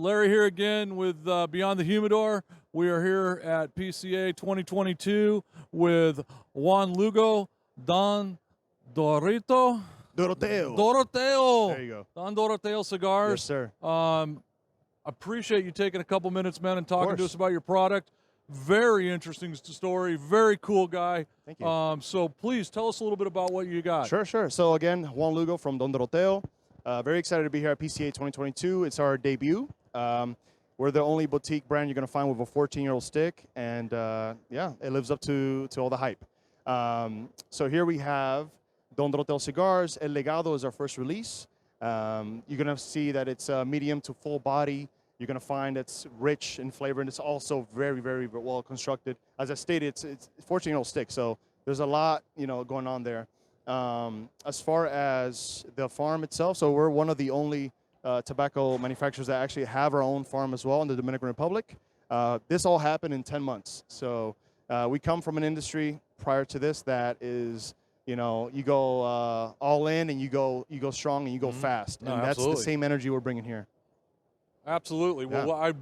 Larry here again with Beyond the Humidor. We are here at PCA 2022 with Juan Lugo, Don Doroteo. There you go. Don Doroteo Cigars. Yes, sir. Appreciate you taking a couple minutes, man, and talking to us about your product. Very interesting story. Very cool guy. Thank you. So please tell us a little bit about what you got. Sure. So again, Juan Lugo from Don Doroteo. Very excited to be here at PCA 2022. It's our debut. We're the only boutique brand you're going to find with a 14-year-old stick, and yeah, it lives up to all the hype. So here we have Don Doroteo Cigars. El Legado is our first release. You're going to see that it's medium to full body. You're going to find it's rich in flavor, and it's also very, very well constructed. As I stated, it's a 14-year-old stick, so there's a lot, going on there. As far as the farm itself, so we're one of the only tobacco manufacturers that actually have our own farm as well in the Dominican Republic. This all happened in 10 months. So we come from an industry prior to this that is, you go all in and you go strong and you go fast. And that's the same energy we're bringing here. Absolutely. Yeah. Well, I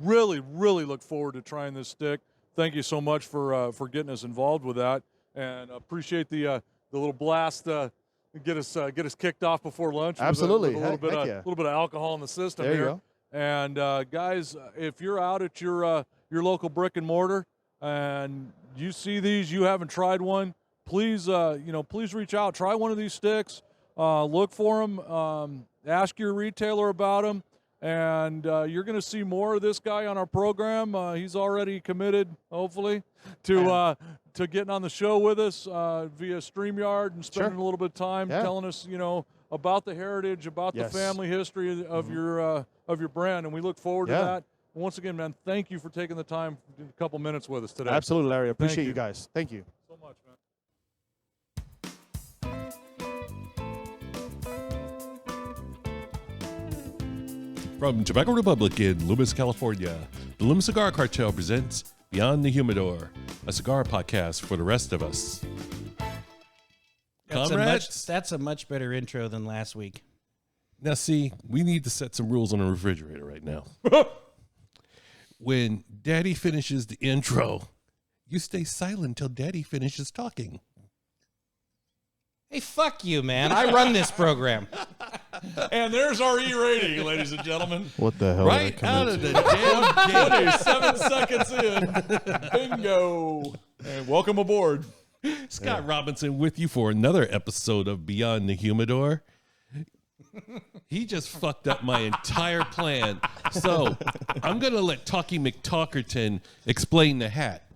really, really look forward to trying this stick. Thank you so much for getting us involved with that, and appreciate the little blast. Get us kicked off before lunch. Absolutely, with a little bit of alcohol in the system there here. You go. And guys, if you're out at your local brick and mortar and you see these, you haven't tried one, please please reach out. Try one of these sticks. Look for them. Ask your retailer about them. And you're going to see more of this guy on our program. He's already committed, hopefully, to getting on the show with us via StreamYard and spending a little bit of time telling us, about the heritage, about the family history of your brand. And we look forward to that. And once again, man, thank you for taking the time, a couple minutes with us today. Absolutely, Larry. I appreciate you guys. Thank you. So much, man. From Tobacco Republic in Loomis, California, the Loomis Cigar Cartel presents Beyond the Humidor, a cigar podcast for the rest of us. Comrades? That's a much better intro than last week. Now, see, we need to set some rules on the refrigerator right now. When Daddy finishes the intro, you stay silent until Daddy finishes talking. Hey, fuck you, man. I run this program. And there's our E-rating, ladies and gentlemen. What the hell? Right out of the damn gate. 7 seconds in. Bingo. And welcome aboard. Scott Robinson with you for another episode of Beyond the Humidor. He just fucked up my entire plan. So I'm going to let Talkie McTalkerton explain the hat.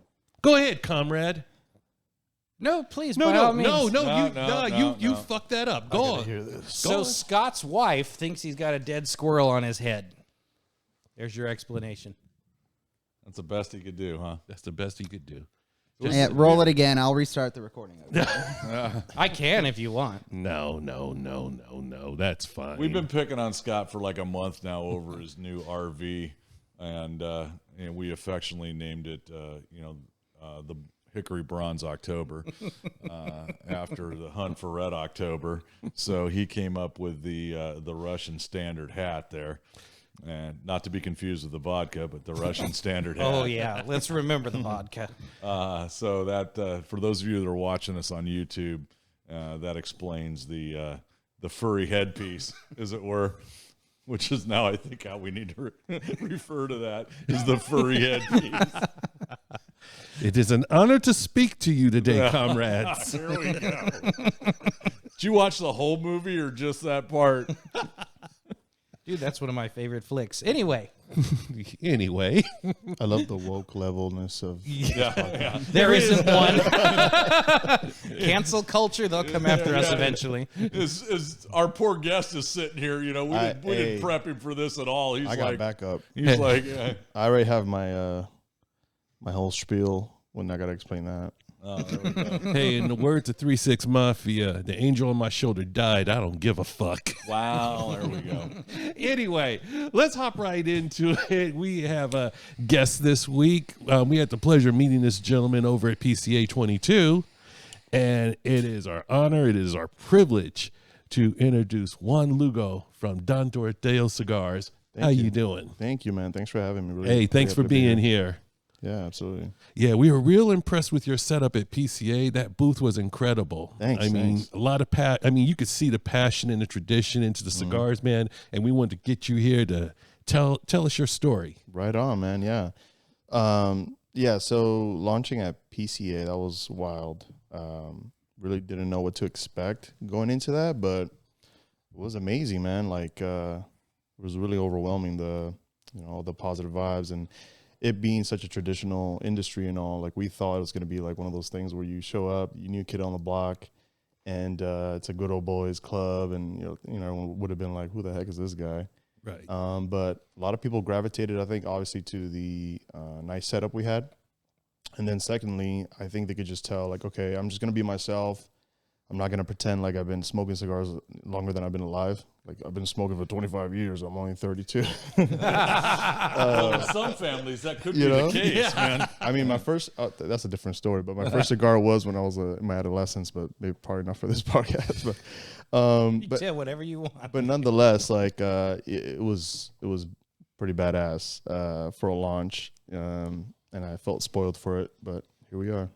Go ahead, comrade. No, please. You fucked that up. Go on. Hear this. So Scott's wife thinks he's got a dead squirrel on his head. There's your explanation. That's the best he could do, huh? That's the best he could do. Roll it again. I'll restart the recording. I can if you want. No. That's fine. We've been picking on Scott for like a month now over his new RV, and we affectionately named it, the Hickory Bronze October, after the Hunt for Red October. So he came up with the Russian standard hat there. And not to be confused with the vodka, but the Russian standard hat. Oh, yeah. Let's remember the vodka. So that, for those of you that are watching us on YouTube, that explains the furry headpiece, as it were, which is now, I think, how we need to refer to that, is the furry headpiece. It is an honor to speak to you today, comrades. Here we go. Did you watch the whole movie or just that part? Dude, that's one of my favorite flicks. Anyway. I love the woke levelness of There isn't one. Cancel culture, they'll come after us eventually. Our poor guest is sitting here, we didn't prep him for this at all. He's I got backup. He's like, I already have my my whole spiel when I got to explain that. oh, there we go. Hey, in the words of 3-6 Mafia, the angel on my shoulder died. I don't give a fuck. Wow, there we go. Anyway, let's hop right into it. We have a guest this week. We had the pleasure of meeting this gentleman over at PCA 22, and it is our honor, it is our privilege to introduce Juan Lugo from Don Doroteo Cigars. How you doing? Thank you, man. Thanks for having me. Really, Hey, thanks for being here. Yeah, absolutely. Yeah, we were real impressed with your setup at PCA. That booth was incredible. Thanks. I mean, thanks. a lot of you could see the passion and the tradition into the cigars, man. And we wanted to get you here to tell us your story. Right on, man. Yeah. Yeah. So launching at PCA, that was wild. Really didn't know what to expect going into that, but it was amazing, man. Like, it was really overwhelming, the positive vibes, and it being such a traditional industry and all. Like, we thought it was going to be like one of those things where you show up, you new kid on the block, and it's a good old boys club, and everyone would have been like, who the heck is this guy? Right. But a lot of people gravitated, I think, obviously to the nice setup we had. And then secondly, I think they could just tell, like, okay, I'm just going to be myself. I'm not going to pretend like I've been smoking cigars longer than I've been alive. Like, I've been smoking for 25 years. I'm only 32. Well, in some families, that could be the case, man. I mean, my first, that's a different story, but my first cigar was when I was in my adolescence, but maybe probably not for this podcast. But Yeah, whatever you want. But nonetheless, like, it was pretty badass for a launch. And I felt spoiled for it, but here we are.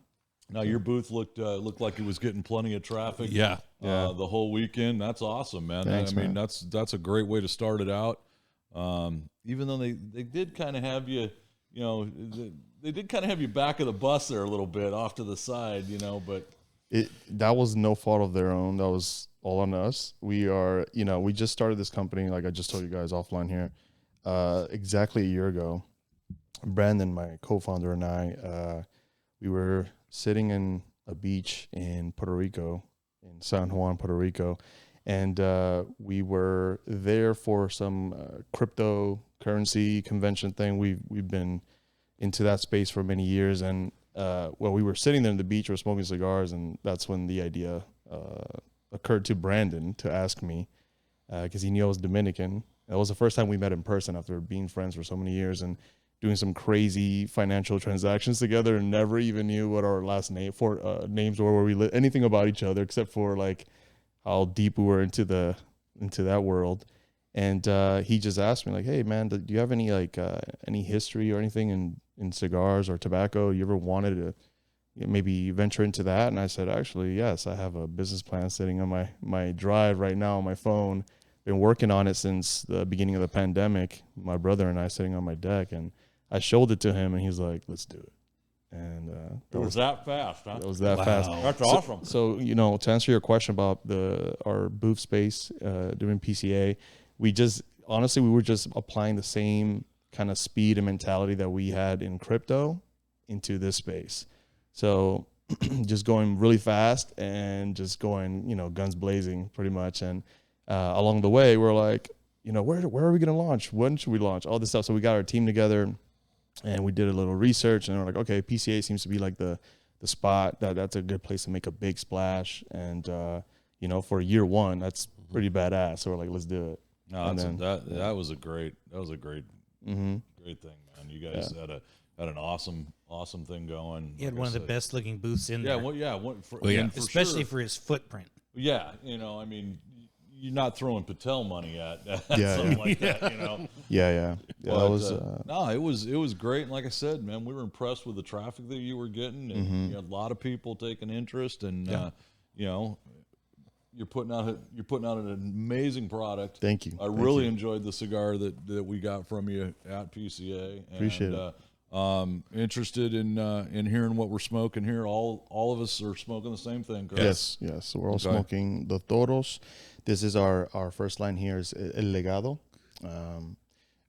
Now your booth looked like it was getting plenty of traffic. Yeah. The whole weekend. That's awesome, man. Thanks, I mean, man. that's a great way to start it out. Even though they did kind of have you, they did kind of have you back of the bus there a little bit off to the side, but That was no fault of their own. That was all on us. We are, we just started this company, like I just told you guys offline here, exactly a year ago. Brandon, my co-founder, and I, we were sitting in a beach in Puerto Rico, in San Juan, Puerto Rico, and we were there for some cryptocurrency convention thing. We've been into that space for many years, and we were sitting there on the beach, we were smoking cigars, and that's when the idea occurred to Brandon to ask me, because he knew I was Dominican. That was the first time we met in person after being friends for so many years, and doing some crazy financial transactions together, and never even knew what our last names were, where we lived, anything about each other, except for like how deep we were into that world. And he just asked me, like, hey man, do you have any any history or anything in cigars or tobacco? You ever wanted to maybe venture into that? And I said, actually, yes, I have a business plan sitting on my drive right now on my phone. Been working on it since the beginning of the pandemic. My brother and I sitting on my deck, and I showed it to him, and he's like, let's do it. And it was that fast, huh? it was that fast. That's awesome. So, to answer your question about our booth space during PCA, we were just applying the same kind of speed and mentality that we had in crypto into this space. So just going really fast and just going, guns blazing pretty much. And along the way, we're like, where are we going to launch? When should we launch? All this stuff. So we got our team together, and we did a little research, and we're like, okay, PCA seems to be like the spot that's a good place to make a big splash. And, for year one, that's pretty badass. So we're like, let's do it. No, that was a great great thing, man. You guys had an awesome thing going. He had Like one I of the said. best looking booths in there. Especially for his footprint. Yeah, I mean, you're not throwing Patel money at Yeah, something like that, Yeah. But, That was no, it was great. And like I said, man, we were impressed with the traffic that you were getting, and you had a lot of people taking interest, and you're putting out an amazing product. Thank you. I really enjoyed the cigar that we got from you at PCA. And, Appreciate it. Interested in hearing what we're smoking here. All of us are smoking the same thing, correct? Yes. So we're all smoking the Toros. This is our first line here is El Legado.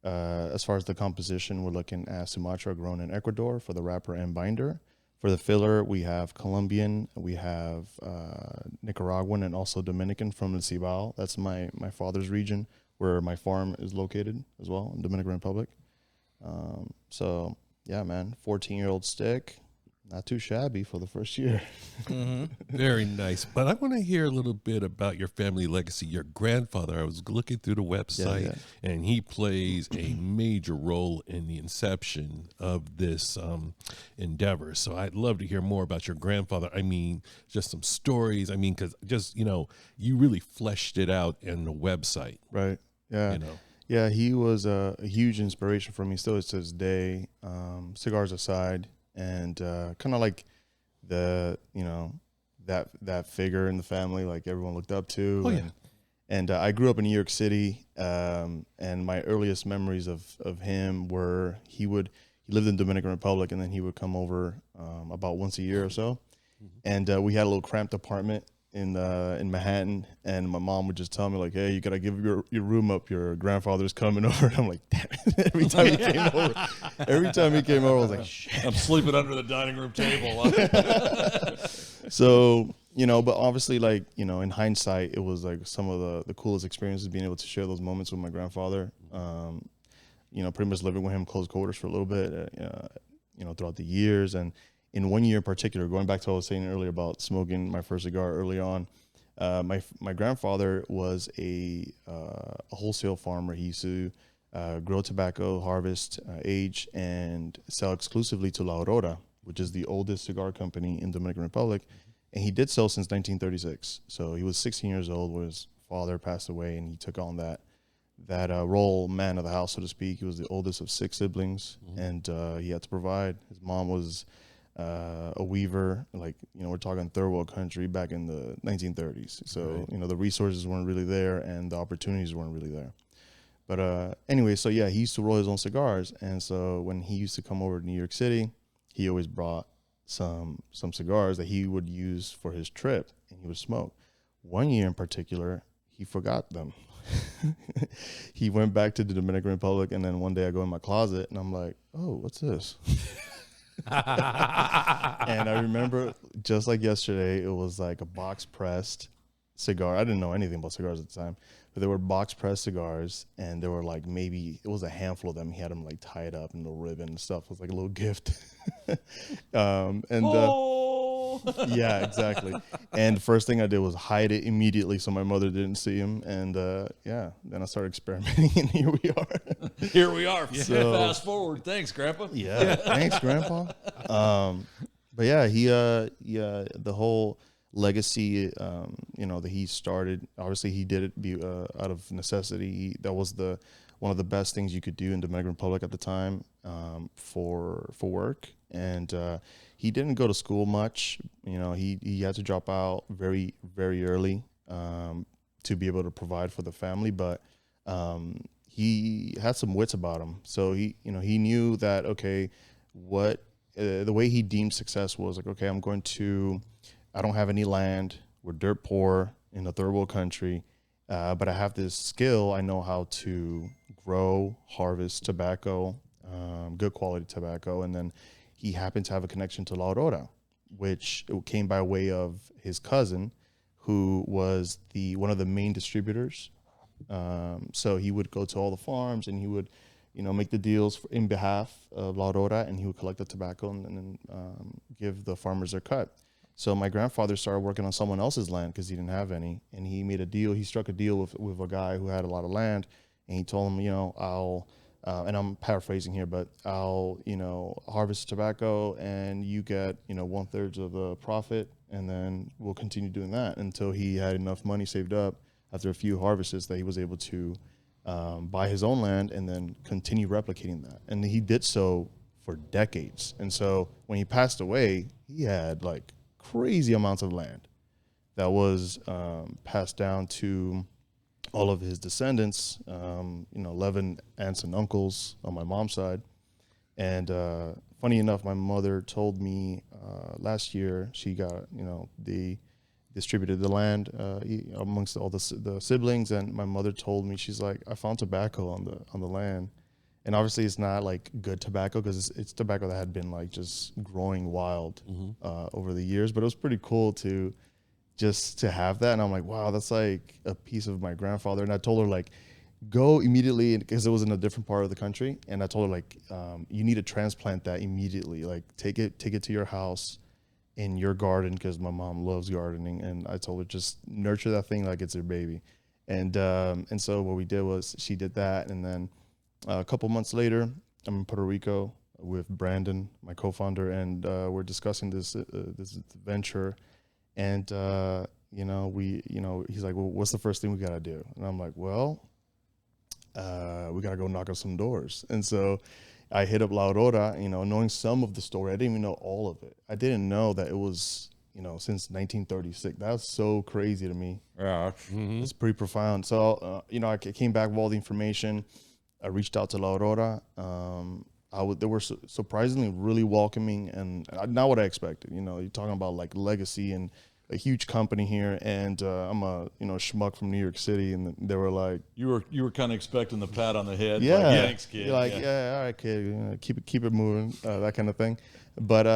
As far as the composition, we're looking at Sumatra grown in Ecuador for the wrapper and binder. For the filler, we have Colombian, we have Nicaraguan, and also Dominican from the Cibao. That's my father's region, where my farm is located as well, in Dominican Republic. So, yeah, man, 14-year-old stick. Not too shabby for the first year. Very nice. But I want to hear a little bit about your family legacy. Your grandfather, I was looking through the website, and he plays a major role in the inception of this endeavor. So I'd love to hear more about your grandfather. I mean, just some stories. I mean, because just, you really fleshed it out in the website. Right. Yeah. Yeah, he was a huge inspiration for me. Still is to this day. Cigars aside, and kind of like the that figure in the family, like everyone looked up to. Oh, yeah. And I grew up in New York City, and my earliest memories of him were he lived in Dominican Republic, and then he would come over about once a year or so, and we had a little cramped apartment in Manhattan, and my mom would just tell me like, "Hey, you gotta give your room up. Your grandfather's coming over." And I'm like, "Damn it!" Every time he came over, I was like, "Shit." I'm sleeping under the dining room table. So, but obviously, like, in hindsight, it was like some of the coolest experiences being able to share those moments with my grandfather. Pretty much living with him close quarters for a little bit, throughout the years. And in one year in particular, going back to what I was saying earlier about smoking my first cigar early on, my grandfather was a wholesale farmer. He used to grow tobacco, harvest, age, and sell exclusively to La Aurora, which is the oldest cigar company in Dominican Republic. And he did so since 1936. So he was 16 years old when his father passed away, and he took on that role, man of the house, so to speak. He was the oldest of 6 siblings, and he had to provide. His mom was a weaver, like, we're talking third world country back in the 1930s. So, Right. the resources weren't really there, and the opportunities weren't really there. But anyway, so yeah, he used to roll his own cigars. And so when he used to come over to New York City, he always brought some cigars that he would use for his trip, and he would smoke. One year in particular, he forgot them. He went back to the Dominican Republic, and then one day I go in my closet and I'm like, "Oh, what's this?" And I remember just like yesterday, it was like a box pressed cigar. I didn't know anything about cigars at the time, but they were box pressed cigars, and there were like maybe it was a handful of them. He had them like tied up in a ribbon and stuff. It was like a little gift. Yeah, exactly. And the first thing I did was hide it immediately so my mother didn't see him. And then I started experimenting, and here we are. Here we are. So- Fast forward. Thanks, Grandpa. Yeah, thanks, Grandpa. But yeah, the whole legacy, that he started. Obviously, he did it out of necessity. That was one of the best things you could do in Dominican Republic at the time, for work. And he didn't go to school much. He had to drop out very, very early to be able to provide for the family. But he had some wits about him. So he knew that, okay, what the way he deemed success was like, okay, I don't have any land. We're dirt poor in a third world country, but I have this skill. I know how to grow, harvest tobacco, good quality tobacco. And then he happened to have a connection to La Aurora, which came by way of his cousin, who was one of the main distributors. So he would go to all the farms, and he would, make the deals in behalf of La Aurora, and he would collect the tobacco and then give the farmers their cut. So my grandfather started working on someone else's land because he didn't have any, and he made a deal. He struck a deal with a guy who had a lot of land, and he told him, I'll, and I'm paraphrasing here, but I'll, harvest tobacco, and you get, 1/3 of the profit, and then we'll continue doing that until he had enough money saved up after a few harvests that he was able to buy his own land and then continue replicating that. And he did so for decades. And so when he passed away, he had like crazy amounts of land that was passed down to all of his descendants, 11 aunts and uncles on my mom's side. And funny enough, my mother told me last year she got, they distributed the land amongst all the siblings. And my mother told me, she's like, I found tobacco on the land. And obviously it's not like good tobacco because it's tobacco that had been like just growing wild over the years. But it was pretty cool to have that. And I'm like, wow, that's like a piece of my grandfather. And I told her like, go immediately, because it was in a different part of the country. And I told her like, you need to transplant that immediately. Like take it to your house in your garden, because my mom loves gardening. And I told her just nurture that thing like it's her baby. And so what we did was she did that. And then a couple months later, I'm in Puerto Rico with Brandon, my co-founder, and we're discussing this venture. And he's like, well, what's the first thing we gotta do? And I'm like, well, we got to go knock on some doors. And so I hit up La Aurora, knowing some of the story. I didn't even know all of it. I didn't know that it was, since 1936. That's so crazy to me. Yeah. It's pretty profound. So, I came back with all the information. I reached out to La Aurora. They were surprisingly really welcoming and not what I expected. You're talking about like legacy and a huge company here, and I'm a schmuck from New York City, and they were like, You were kind of expecting the pat on the head. yeah, Like, thanks, kid. You're like, yeah, all right, kid, keep it moving, that kind of thing. But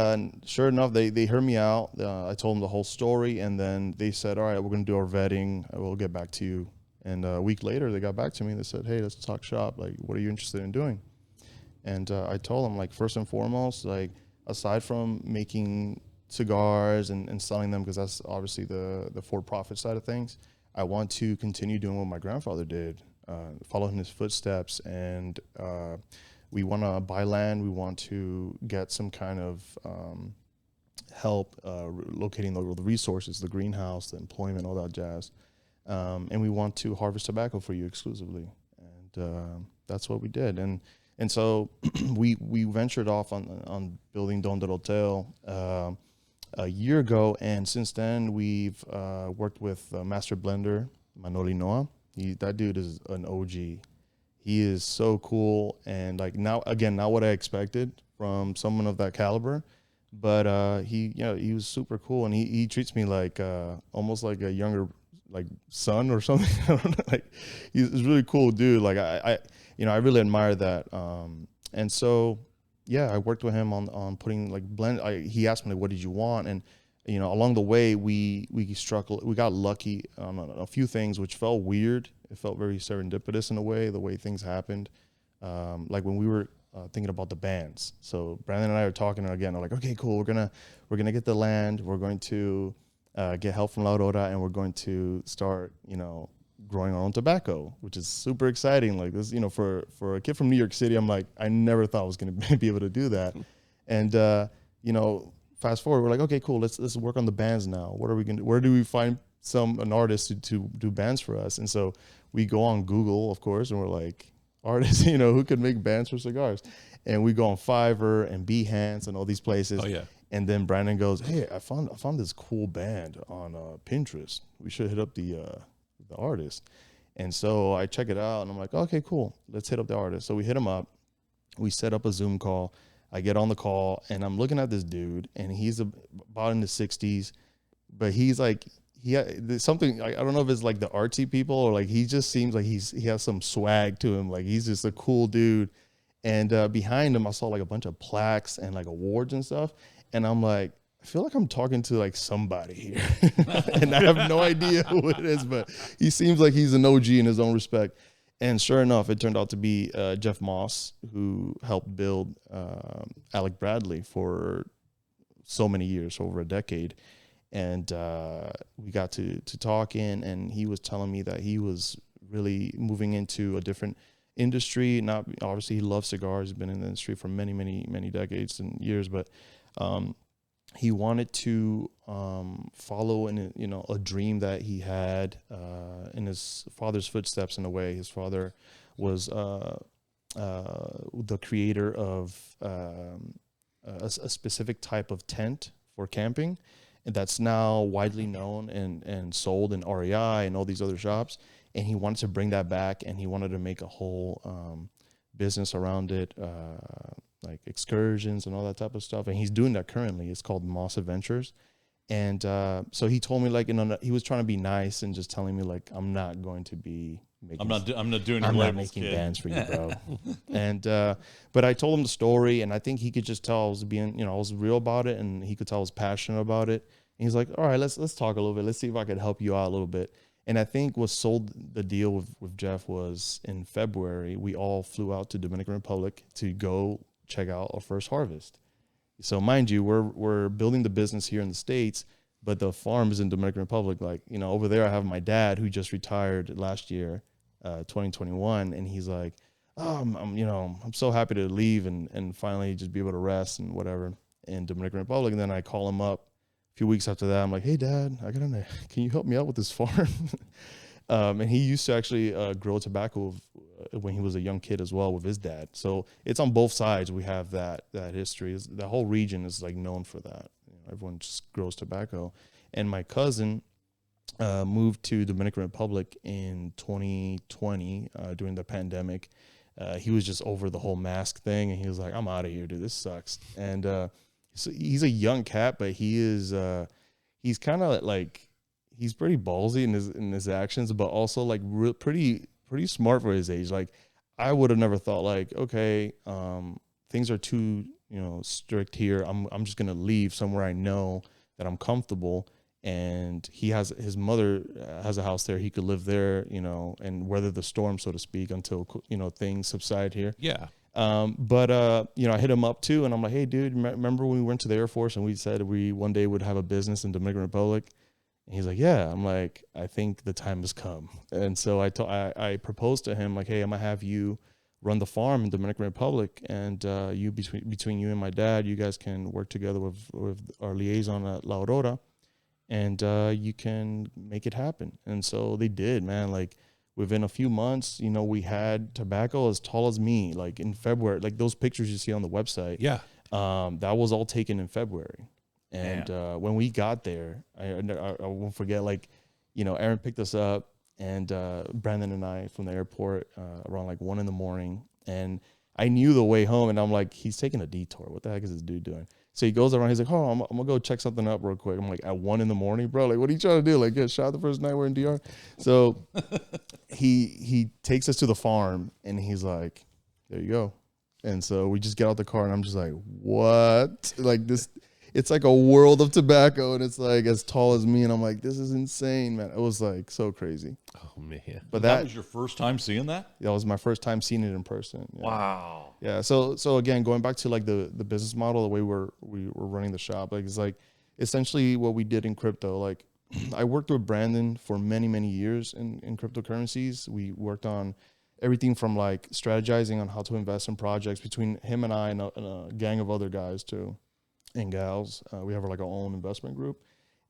sure enough, they heard me out. I told them the whole story, and then they said, all right, we're gonna do our vetting. We'll get back to you. And a week later, they got back to me. They said, hey, let's talk shop. Like, what are you interested in doing? And I told them, like, first and foremost, like, aside from making cigars and selling them, because that's obviously the for-profit side of things, I want to continue doing what my grandfather did, follow in his footsteps, and we want to buy land. We want to get some kind of help locating the resources, the greenhouse, the employment, all that jazz, and we want to harvest tobacco for you exclusively, and that's what we did. And so we ventured off on building Don Doroteo a year ago, and since then we've worked with Master Blender Manoli Noah. That dude is an OG. He is so cool, and like now not what I expected from someone of that caliber, but he was super cool, and he treats me like almost like a younger like son or something. I don't know, like he's a really cool dude. Like I really admire that. And so I worked with him on putting like blend. He asked me like, what did you want? And along the way we got lucky on a few things which felt weird. It felt very serendipitous in a way, the way things happened. Like when we were thinking about the bands. So Brandon and I are talking again. I'm like, okay, cool. We're gonna get the land. We're going to get help from La Aurora, and we're going to start growing our own tobacco, which is super exciting. Like this, for a kid from New York City, I'm like, I never thought I was going to be able to do that. And, fast forward, we're like, okay, cool. Let's work on the bands now. What are we going to, where do we find an artist to do bands for us? And so we go on Google, of course, and we're like, artists, who could make bands for cigars? And we go on Fiverr and Behance and all these places. Oh yeah. And then Brandon goes, hey, I found this cool band on Pinterest. We should hit up the artist. And so I check it out, and I'm like, okay, cool. Let's hit up the artist. So we hit him up. We set up a Zoom call. I get on the call, and I'm looking at this dude, and he's about in the 60s, but he's like, there's something, I don't know if it's like the artsy people or like he just seems like he has some swag to him. Like he's just a cool dude. And behind him, I saw like a bunch of plaques and like awards and stuff. And I'm like, I feel like I'm talking to like somebody here. And I have no idea who it is, but he seems like he's an OG in his own respect. And sure enough, it turned out to be Jeff Moss, who helped build Alec Bradley for so many years, over a decade. And we got to talking, and he was telling me that he was really moving into a different industry. Not obviously, he loves cigars. He's been in the industry for many, many, many decades and years, but he wanted to follow a dream that he had in his father's footsteps. In a way, his father was the creator of a specific type of tent for camping, and that's now widely known and sold in REI and all these other shops. And he wanted to bring that back, and he wanted to make a whole business around it, like excursions and all that type of stuff. And he's doing that currently. It's called Moss Adventures. And so he told me, like, he was trying to be nice and just telling me, like, I'm not going to be making. I'm not doing. I'm your not labels, making kid. bands for you, bro. And but I told him the story, and I think he could just tell I was being, I was real about it, and he could tell I was passionate about it. And he's like, all right, let's talk a little bit. Let's see if I could help you out a little bit. And I think what sold the deal with Jeff was in February, we all flew out to Dominican Republic to go check out our first harvest. So mind you, we're building the business here in the States, but the farm is in Dominican Republic. Like, over there I have my dad who just retired last year, 2021. And he's like, I'm so happy to leave and finally just be able to rest and whatever in Dominican Republic. And then I call him up a few weeks after that. I'm like, hey, Dad, can you help me out with this farm? And he used to actually grow tobacco when he was a young kid as well with his dad. So it's on both sides. We have that history. The whole region is like known for that. Everyone just grows tobacco. And my cousin moved to Dominican Republic in 2020 during the pandemic. He was just over the whole mask thing, and he was like, "I'm out of here, dude. This sucks." And so he's a young cat, but he's kind of like, he's pretty ballsy in his actions, but also like pretty smart for his age. Like, I would have never thought like, okay, things are too strict here. I'm just gonna leave somewhere I know that I'm comfortable. And his mother has a house there. He could live there, and weather the storm, so to speak, until things subside here. Yeah. But I hit him up too, and I'm like, "Hey, dude, remember when we went to the Air Force and we said we one day would have a business in Dominican Republic?" And he's like, "Yeah." I'm like, "I think the time has come." And so I proposed to him like, "Hey, I'm gonna have you run the farm in Dominican Republic, and you between you and my dad, you guys can work together with our liaison at La Aurora, and you can make it happen." And so they did, man. Like, within a few months, we had tobacco as tall as me, like in February, like those pictures you see on the website. Yeah. That was all taken in February. And when we got there, I won't forget, like, Aaron picked us up, and Brandon and I from the airport around like 1 a.m. And I knew the way home, and I'm like, he's taking a detour. What the heck is this dude doing? So he goes around, he's like, "Oh, I'm gonna go check something up real quick." I'm like, at 1 a.m, bro, like, what are you trying to do? Like, get shot the first night we're in DR? So he takes us to the farm, and he's like, "There you go." And so we just get out the car, and I'm just like, what? Like, this, it's like a world of tobacco, and it's like as tall as me, and I'm like, this is insane, man. It was like so crazy. Oh man. But that was your first time seeing that? That was my first time seeing it in person. Yeah. Wow. Yeah. So again, going back to like the business model, the way we were running the shop, like, it's like essentially what we did in crypto. Like, I worked with Brandon for many years in cryptocurrencies. We worked on everything from like strategizing on how to invest in projects between him and I, and a gang of other guys too, and gals. We have like our own investment group.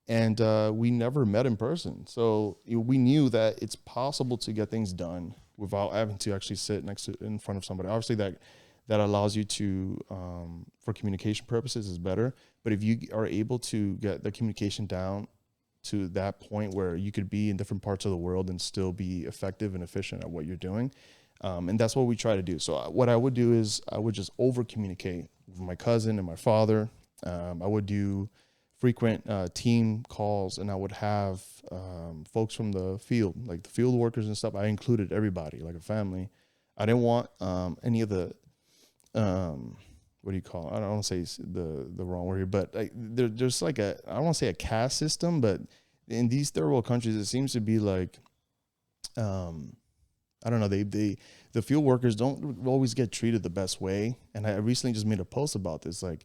And we never met in person. So we knew that it's possible to get things done without having to actually sit in front of somebody. Obviously, that allows you to, for communication purposes, is better. But if you are able to get the communication down to that point where you could be in different parts of the world and still be effective and efficient at what you're doing, and that's what we try to do. So what I would do is I would just over communicate with my cousin and my father. I would do frequent team calls, and I would have folks from the field, like the field workers and stuff. I included everybody, like a family. I didn't want any of the what do you call it? I don't want to say the wrong word here, but like, there's like I don't want to say a caste system, but in these third world countries, it seems to be like, I don't know, the field workers don't always get treated the best way. And I recently just made a post about this, like,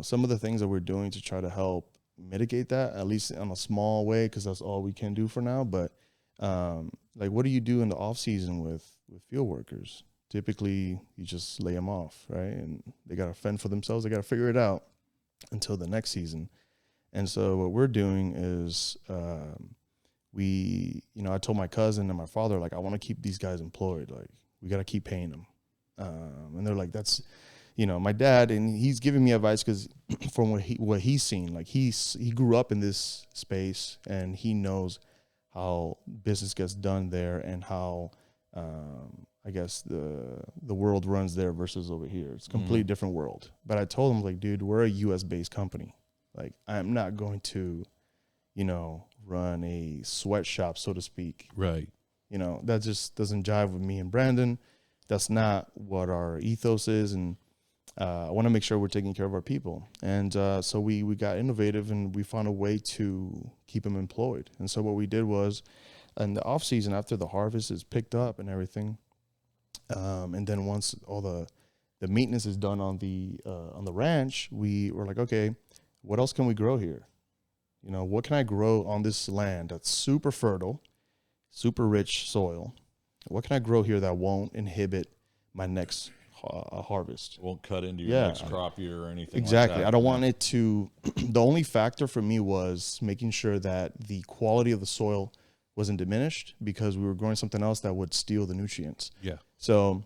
some of the things that we're doing to try to help mitigate that, at least in a small way, because that's all we can do for now. But like, what do you do in the off season with field workers? Typically, you just lay them off, right? And they got to fend for themselves. They got to figure it out until the next season. And so what we're doing is I told my cousin and my father, like, I want to keep these guys employed. Like, we got to keep paying them. And they're like, that's, my dad, and he's giving me advice because from what he's seen, like, he grew up in this space, and he knows how business gets done there, and how I guess the world runs there versus over here. It's a completely different world. But I told him, like, dude, we're a US based company. Like, I'm not going to, run a sweatshop, so to speak. Right. That just doesn't jive with me and Brandon. That's not what our ethos is. And I want to make sure we're taking care of our people. And so we got innovative, and we found a way to keep them employed. And so what we did was, in the off season, after the harvest is picked up and everything, and then once all the maintenance is done on the ranch, we were like, okay, what else can we grow here? What can I grow on this land that's super fertile, super rich soil? What can I grow here that won't inhibit my next harvest? It won't cut into your next crop year or anything Exactly. like that. I don't want it to. The only factor for me was making sure that the quality of the soil wasn't diminished because we were growing something else that would steal the nutrients. Yeah. So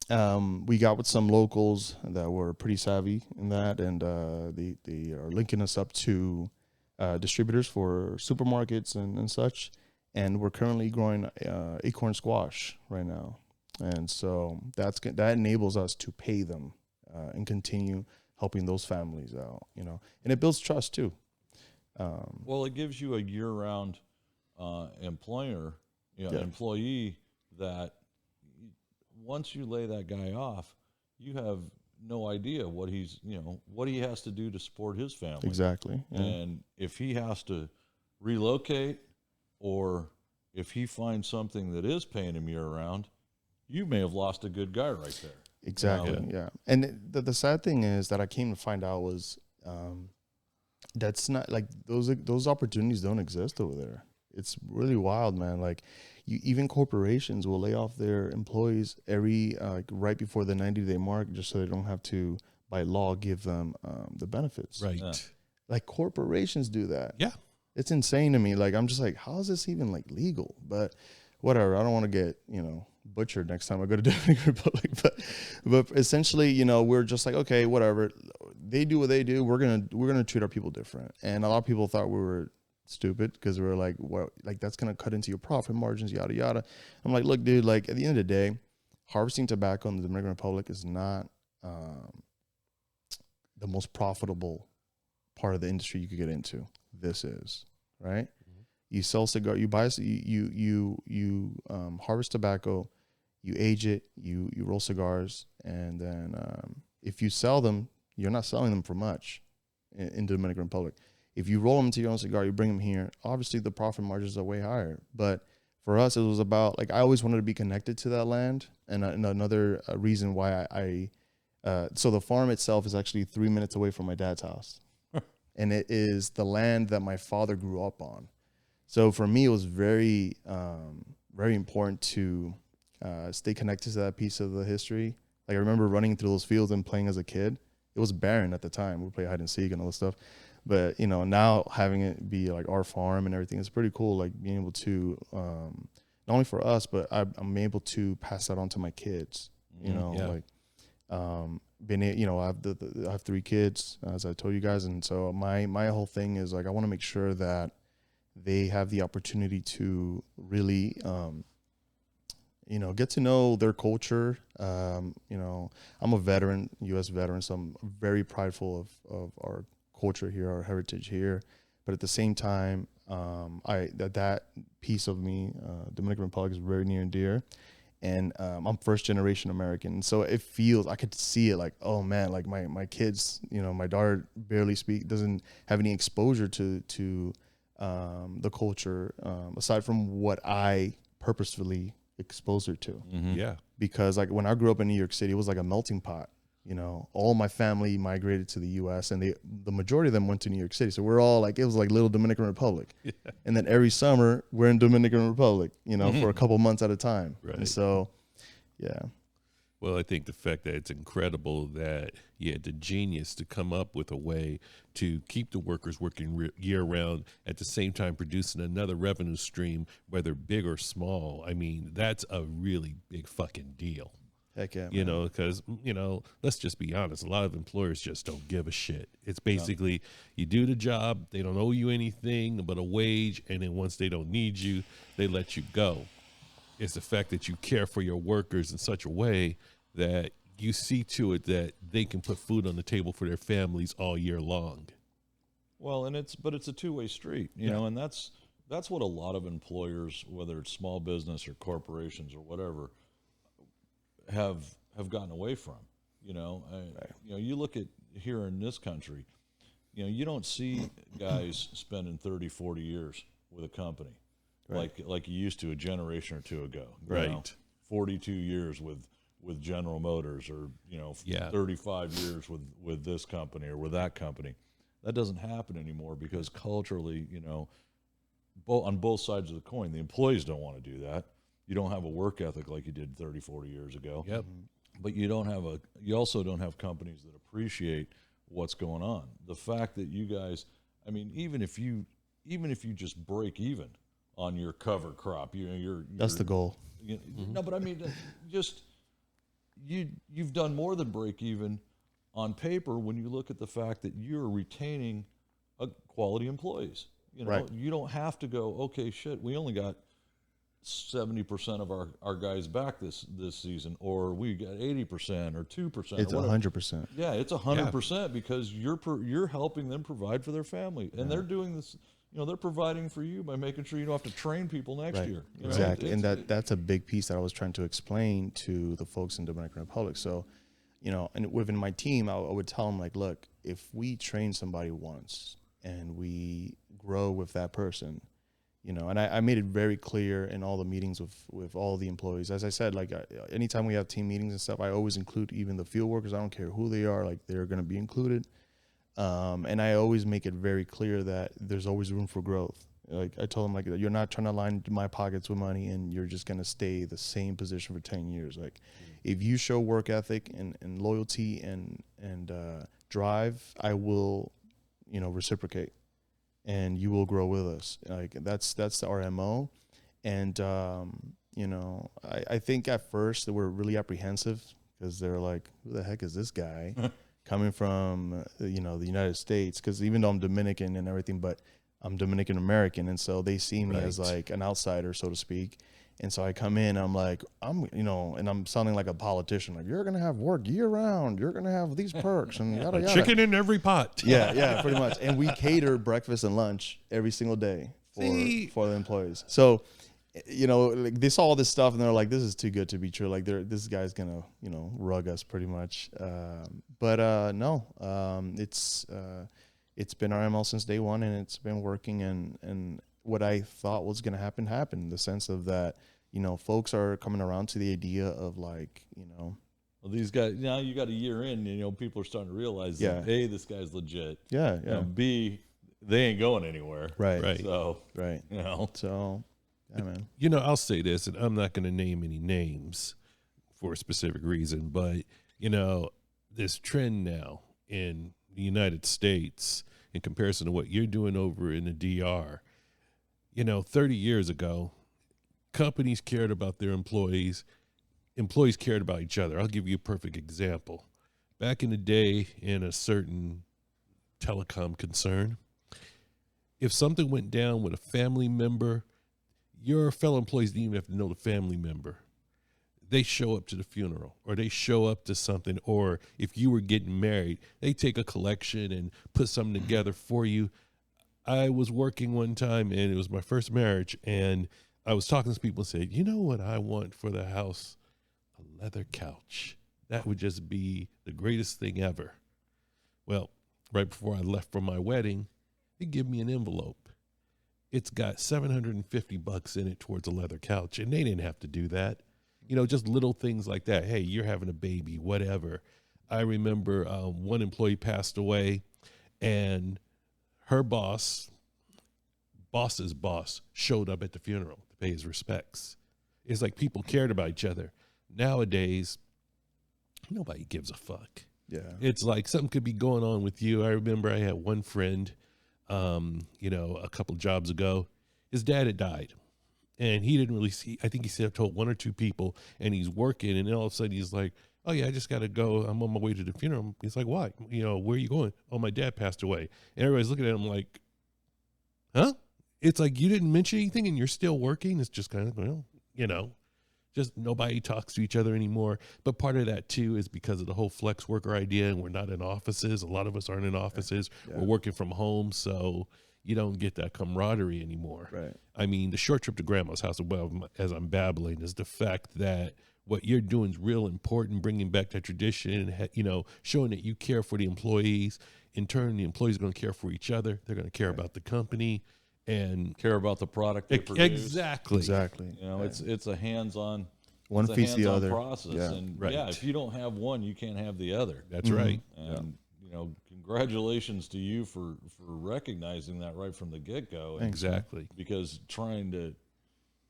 we got with some locals that were pretty savvy in that, and they are linking us up to distributors for supermarkets and such. And we're currently growing acorn squash right now, and so that enables us to pay them and continue helping those families out, and it builds trust too. Well, it gives you a year-round employee that once you lay that guy off, you have no idea what what he has to do to support his family. Exactly. Yeah. And if he has to relocate, or if he finds something that is paying him year-round, you may have lost a good guy right there. Exactly. Yeah. And the sad thing is that I came to find out was that's not like those opportunities don't exist over there. It's really wild, man. Like even corporations will lay off their employees every right before the 90-day mark, just so they don't have to, by law, give them the benefits. Right. Yeah. Like corporations do that. Yeah. It's insane to me. Like, I'm just like, how is this even like legal? But whatever. I don't want to get, butchered next time I go to Dominican Republic. But essentially, we're just like, okay, whatever. They do what they do. We're gonna treat our people different. And a lot of people thought we were stupid because we were like, well, like that's gonna cut into your profit margins, yada yada. I'm like, look, dude. Like at the end of the day, harvesting tobacco in the Dominican Republic is not the most profitable part of the industry you could get into. This is right. Mm-hmm. You sell cigar, you buy, you harvest tobacco, you age it, you roll cigars, and then if you sell them, you're not selling them for much in the Dominican Republic. If you roll them into your own cigar, you bring them here. Obviously, the profit margins are way higher. But for us, it was about like I always wanted to be connected to that land, and another reason why so the farm itself is actually 3 minutes away from my dad's house. And it is the land that my father grew up on. So for me, it was very, very important to stay connected to that piece of the history. Like I remember running through those fields and playing as a kid. It was barren at the time. We played hide and seek and all this stuff. But, now having it be like our farm and everything is pretty cool. Like being able to, not only for us, but I'm able to pass that on to my kids, like, I have 3 kids, as I told you guys, and so my whole thing is like I want to make sure that they have the opportunity to really get to know their culture. I'm a veteran, U.S. veteran, so I'm very prideful of our culture here, our heritage here, but at the same time that piece of me, Dominican Republic, is very near and dear. And I'm first generation American. So it feels, I could see it like, oh man, like my kids, my daughter barely doesn't have any exposure to the culture, aside from what I purposefully exposed her to. Mm-hmm. Yeah. Because like when I grew up in New York City, it was like a melting pot. All my family migrated to the U.S. and the majority of them went to New York City. So we're all like, it was like little Dominican Republic. Yeah. And then every summer we're in Dominican Republic, Mm-hmm. for a couple months at a time. Right. And so, yeah. Well, I think the fact that it's incredible that you had the genius to come up with a way to keep the workers working year round, at the same time producing another revenue stream, whether big or small. I mean, that's a really big fucking deal. Heck yeah. Because, let's just be honest. A lot of employers just don't give a shit. It's basically you do the job. They don't owe you anything but a wage. And then once they don't need you, they let you go. It's the fact that you care for your workers in such a way that you see to it that they can put food on the table for their families all year long. Well, but it's a two-way street, you know, and that's what a lot of employers, whether it's small business or corporations or whatever, have gotten away from. You look at here in this country, you don't see guys spending 30, 40 years with a company like you used to a generation or two ago. Right. 42 years with General Motors, or 35 years with this company or with that company. That doesn't happen anymore because culturally, on both sides of the coin, the employees don't want to do that. You don't have a work ethic like you did 30, 40 years ago. Yep. But you also don't have companies that appreciate what's going on. The fact that you guys, I mean, even if you just break even on your cover crop. You're That's the goal. No, but I mean, just you've done more than break even on paper when you look at the fact that you're retaining quality employees. You know, Right. you don't have to go, okay, shit, we only got 70% of our guys back this season, or we got 80% or 2%. It's 100%. Yeah, it's 100% because you're helping them provide for their family, and they're doing this. You know, they're providing for you by making sure you don't have to train people next year. You know? Exactly, and that's a big piece that I was trying to explain to the folks in Dominican Republic. So, you know, and within my team, I would tell them, like, look, if we train somebody once and we grow with that person, you know, and I made it very clear in all the meetings with all the employees. As I said, like, anytime we have team meetings and stuff, I always include even the field workers. I don't care who they are, like, they're going to be included. And I always make it very clear that there's always room for growth. Like, I told them, like, you're not trying to line my pockets with money and you're just going to stay the same position for 10 years. Like, if you show work ethic and loyalty and drive, I will, you know, reciprocate, and you will grow with us. Like, that's our MO. And, you know, I think at first they were really apprehensive because they're like, who the heck is this guy? Coming from, you know, the United States, because even though I'm Dominican and everything, but I'm Dominican American, and so they see me as like an outsider, so to speak. And so I come in, I'm like, you know, and I'm sounding like a politician, like, you're gonna have work year round, you're gonna have these perks and yada yada. Chicken in every pot. Yeah, pretty much. And we cater breakfast and lunch every single day for the employees. So, you know, like, they saw all this stuff and they're like, this is too good to be true. Like, this guy's gonna, you know, rug us pretty much. But no, it's been our ML since day one, and it's been working. And what I thought was gonna happen happened. In the sense of that, you know, folks are coming around to the idea of, like, you know, well, these guys, now you got a year in, you know, people are starting to realize that, A, this guy's legit. Yeah. You know, B, they ain't going anywhere. Right. So, Right. you know. So, yeah, man. You know, I'll say this, and I'm not going to name any names for a specific reason, but, you know, this trend now in the United States in comparison to what you're doing over in the DR, you know, 30 years ago, companies cared about their employees cared about each other. I'll give you a perfect example. Back in the day, in a certain telecom concern, if something went down with a family member, your fellow employees didn't even have to know the family member. They show up to the funeral, or they show up to something, or if you were getting married, they take a collection and put something together for you. I was working one time, and it was my first marriage, and I was talking to people and said, you know what I want for the house? A leather couch. That would just be the greatest thing ever. Well, right before I left for my wedding, they give me an envelope. It's got $750 in it towards a leather couch, and they didn't have to do that. You know, just little things like that. Hey, you're having a baby, whatever. I remember one employee passed away, and her boss's boss showed up at the funeral to pay his respects. It's like people cared about each other. Nowadays, nobody gives a fuck. Yeah. It's like something could be going on with you. I remember I had one friend, you know, a couple jobs ago. His dad had died, and he didn't really see. I think he said I've told one or two people, and he's working, and then all of a sudden he's like, "Oh yeah, I just got to go. I'm on my way to the funeral." He's like, "Why? You know, where are you going?" "Oh, my dad passed away." And everybody's looking at him like, "Huh?" It's like, you didn't mention anything, and you're still working. It's just kind of, well, you know. Just nobody talks to each other anymore. But part of that, too, is because of the whole flex worker idea, and we're not in offices. A lot of us aren't in offices. Yeah. We're working from home, so you don't get that camaraderie anymore. Right. I mean, the short trip to grandma's house, well, as I'm babbling, is the fact that what you're doing is real important, bringing back that tradition, and, you know, showing that you care for the employees. In turn, the employees are going to care for each other. They're going to care about the company. And care about the product they produce. Exactly. You know, it's a hands-on. One feeds the other process, yeah. And if you don't have one, you can't have the other. That's right. And you know, congratulations to you for recognizing that right from the get-go. Exactly. Because trying to,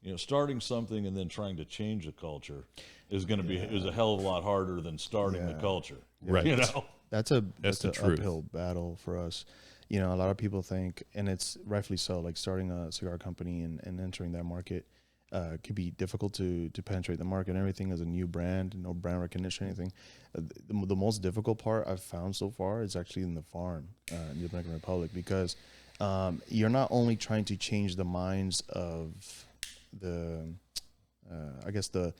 you know, starting something and then trying to change a culture is going to be is a hell of a lot harder than starting the culture. Right. You know, that's an truth. uphill battle for us. you know, a lot of people think, and it's rightfully so, like starting a cigar company and entering that market could be difficult to penetrate the market. Everything is a new brand, no brand recognition, anything. The most difficult part I've found so far is actually in the farm in the Dominican Republic, because you're not only trying to change the minds of the, I guess the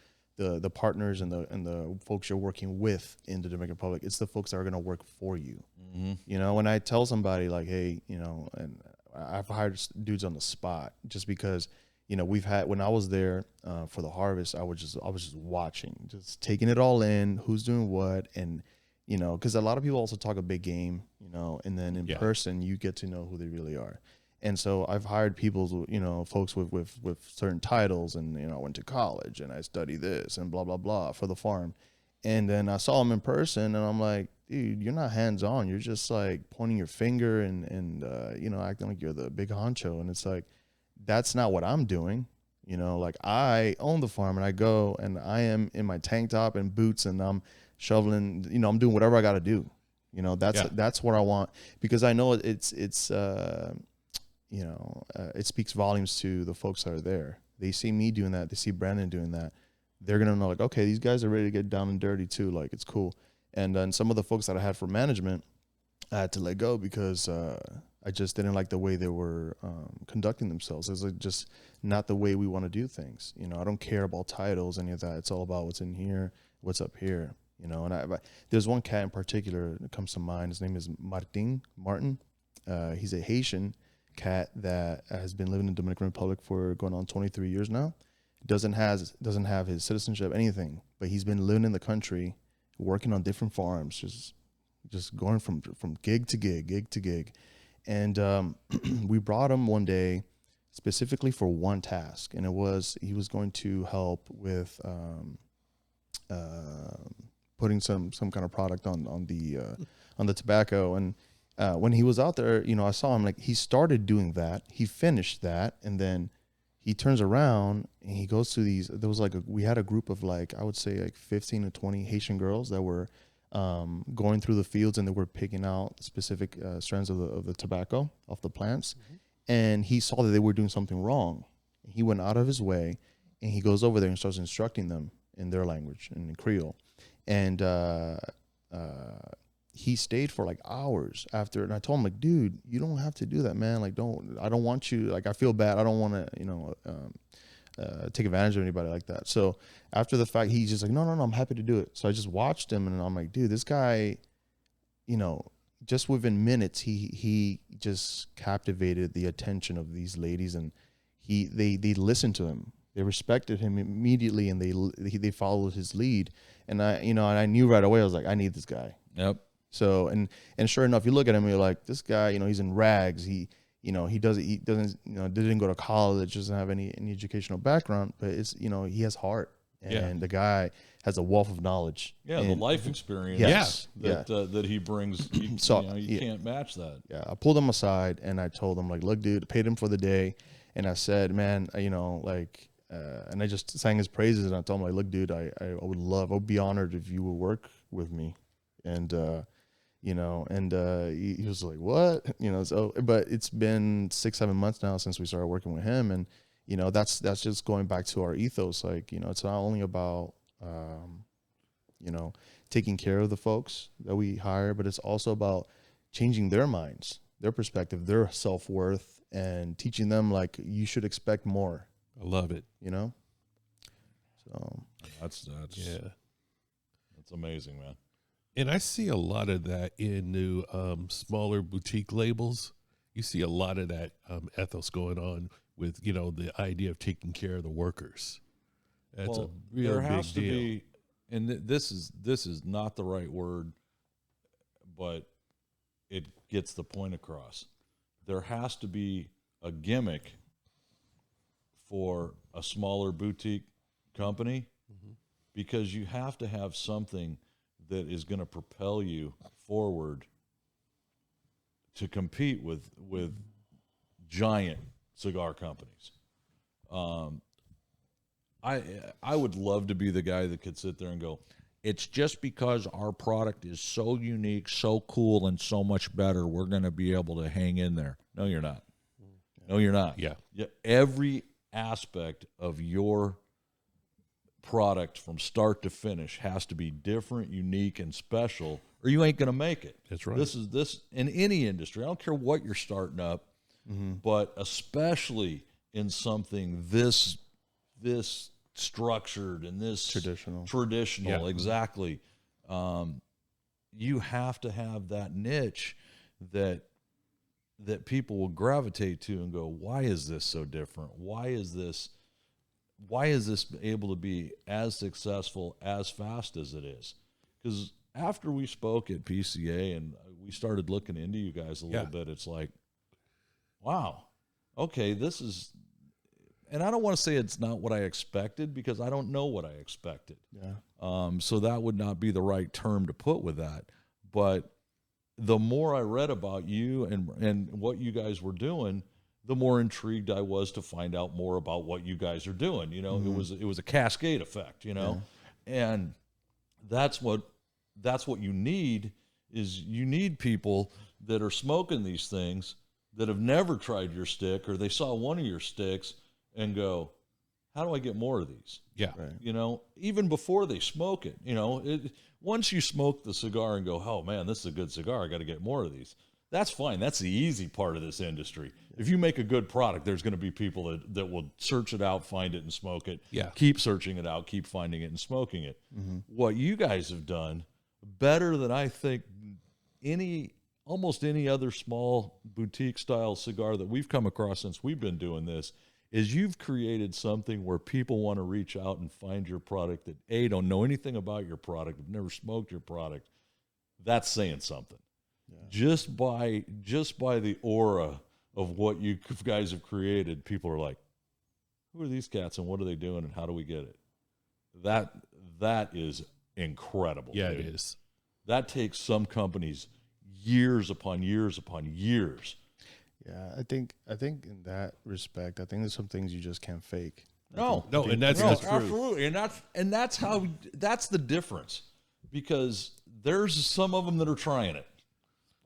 partners and the folks you're working with in the Dominican Republic. It's the folks that are going to work for you. Mm-hmm. You know, when I tell somebody like, hey, you know, and I've hired dudes on the spot just because, you know, when I was there for the harvest, I was just watching, just taking it all in, who's doing what. And, you know, because a lot of people also talk a big game, you know, and then in person, you get to know who they really are. And so I've hired people, you know, folks with certain titles, and, you know, I went to college and I studied this and blah, blah, blah for the farm. And then I saw them in person and I'm like, dude, you're not hands-on. You're just like pointing your finger and you know, acting like you're the big honcho. And it's like, that's not what I'm doing. You know, like I own the farm and I go and I am in my tank top and boots and I'm shoveling, you know, I'm doing whatever I got to do. You know, that's what I want, because I know it's you know, it speaks volumes to the folks that are there. They see me doing that. They see Brandon doing that. They're going to know, like, okay, these guys are ready to get down and dirty too. Like, it's cool. And then some of the folks that I had for management, I had to let go because I just didn't like the way they were conducting themselves. It's like just not the way we want to do things. You know, I don't care about titles, any of that. It's all about what's in here, what's up here. You know, and there's one cat in particular that comes to mind. His name is Martin. He's a Haitian cat that has been living in the Dominican Republic for going on 23 years now. Doesn't have his citizenship, anything, but he's been living in the country, working on different farms, just going from gig to gig. And we brought him one day specifically for one task, and he was going to help with putting some kind of product on the tobacco. And when he was out there, you know, I saw him, like, he started doing that, he finished that, and then he turns around and he goes to we had a group of, like, I would say like 15 to 20 Haitian girls that were going through the fields, and they were picking out specific strands of the tobacco off the plants. Mm-hmm. And he saw that they were doing something wrong. He went out of his way and he goes over there and starts instructing them in their language, in Creole. And he stayed for like hours after, and I told him, like, dude, you don't have to do that, man. Like, I don't want you, like, I feel bad. I don't want to, you know, take advantage of anybody like that. So after the fact, he's just like, no, I'm happy to do it. So I just watched him, and I'm like, dude, this guy, you know, just within minutes, he just captivated the attention of these ladies, and they listened to him. They respected him immediately, and they followed his lead. And I knew right away, I was like, I need this guy. Yep. So, and sure enough, you look at him and you're like, this guy, you know, he's in rags. He doesn't, you know, didn't go to college, doesn't have any educational background, but it's, you know, he has heart, and the guy has a wealth of knowledge. Yeah. And the life experience that he brings, you can't match that. Yeah. I pulled him aside and I told him, like, look, dude, I paid him for the day. And I said, man, you know, like, and I just sang his praises, and I told him, like, look, dude, I would be honored if you would work with me. And, you know, and he was like, what? You know, so, but it's been 6-7 months now since we started working with him. And, you know, that's just going back to our ethos. Like, you know, it's not only about, you know, taking care of the folks that we hire, but it's also about changing their minds, their perspective, their self-worth, and teaching them, like, you should expect more. I love it. You know? So That's amazing, man. And I see a lot of that in new smaller boutique labels. You see a lot of that ethos going on with, you know, the idea of taking care of the workers. That's a real there big has to deal. be, and this is not the right word, but it gets the point across. There has to be a gimmick for a smaller boutique company, because you have to have something that is going to propel you forward to compete with giant cigar companies. I would love to be the guy that could sit there and go, it's just because our product is so unique, so cool, and so much better, we're going to be able to hang in there. No, you're not. No, you're not. Yeah. Every aspect of your product from start to finish has to be different, unique, and special, or you ain't going to make it. That's right. This in any industry. I don't care what you're starting up, but especially in something this structured and this traditional, exactly. You have to have that niche that people will gravitate to and go, why is this so different? Why is this able to be as successful as fast as it is? Because after we spoke at PCA and we started looking into you guys a little bit, it's like, wow, okay, this is, and I don't want to say it's not what I expected because I don't know what I expected. Yeah. So that would not be the right term to put with that. But the more I read about you and what you guys were doing, the more intrigued I was to find out more about what you guys are doing. You know, it was a cascade effect, you know, and that's what you need is you need people that are smoking these things that have never tried your stick, or they saw one of your sticks and go, how do I get more of these? Yeah. Right. You know, even before they smoke it, you know, once you smoke the cigar and go, oh man, this is a good cigar, I got to get more of these. That's fine. That's the easy part of this industry. If you make a good product, there's going to be people that will search it out, find it, and smoke it. Yeah. Keep searching it out, keep finding it and smoking it. What you guys have done better than I think almost any other small boutique style cigar that we've come across since we've been doing this is you've created something where people want to reach out and find your product that don't know anything about your product, have never smoked your product. That's saying something. Just by the aura of what you guys have created, people are like, who are these cats and what are they doing and how do we get it? That is incredible. Yeah, dude. it is. That takes some companies years upon years upon years. Yeah, I think in that respect, I think there's some things you just can't fake. And that's true. Absolutely, and that's the difference, because there's some of them that are trying it.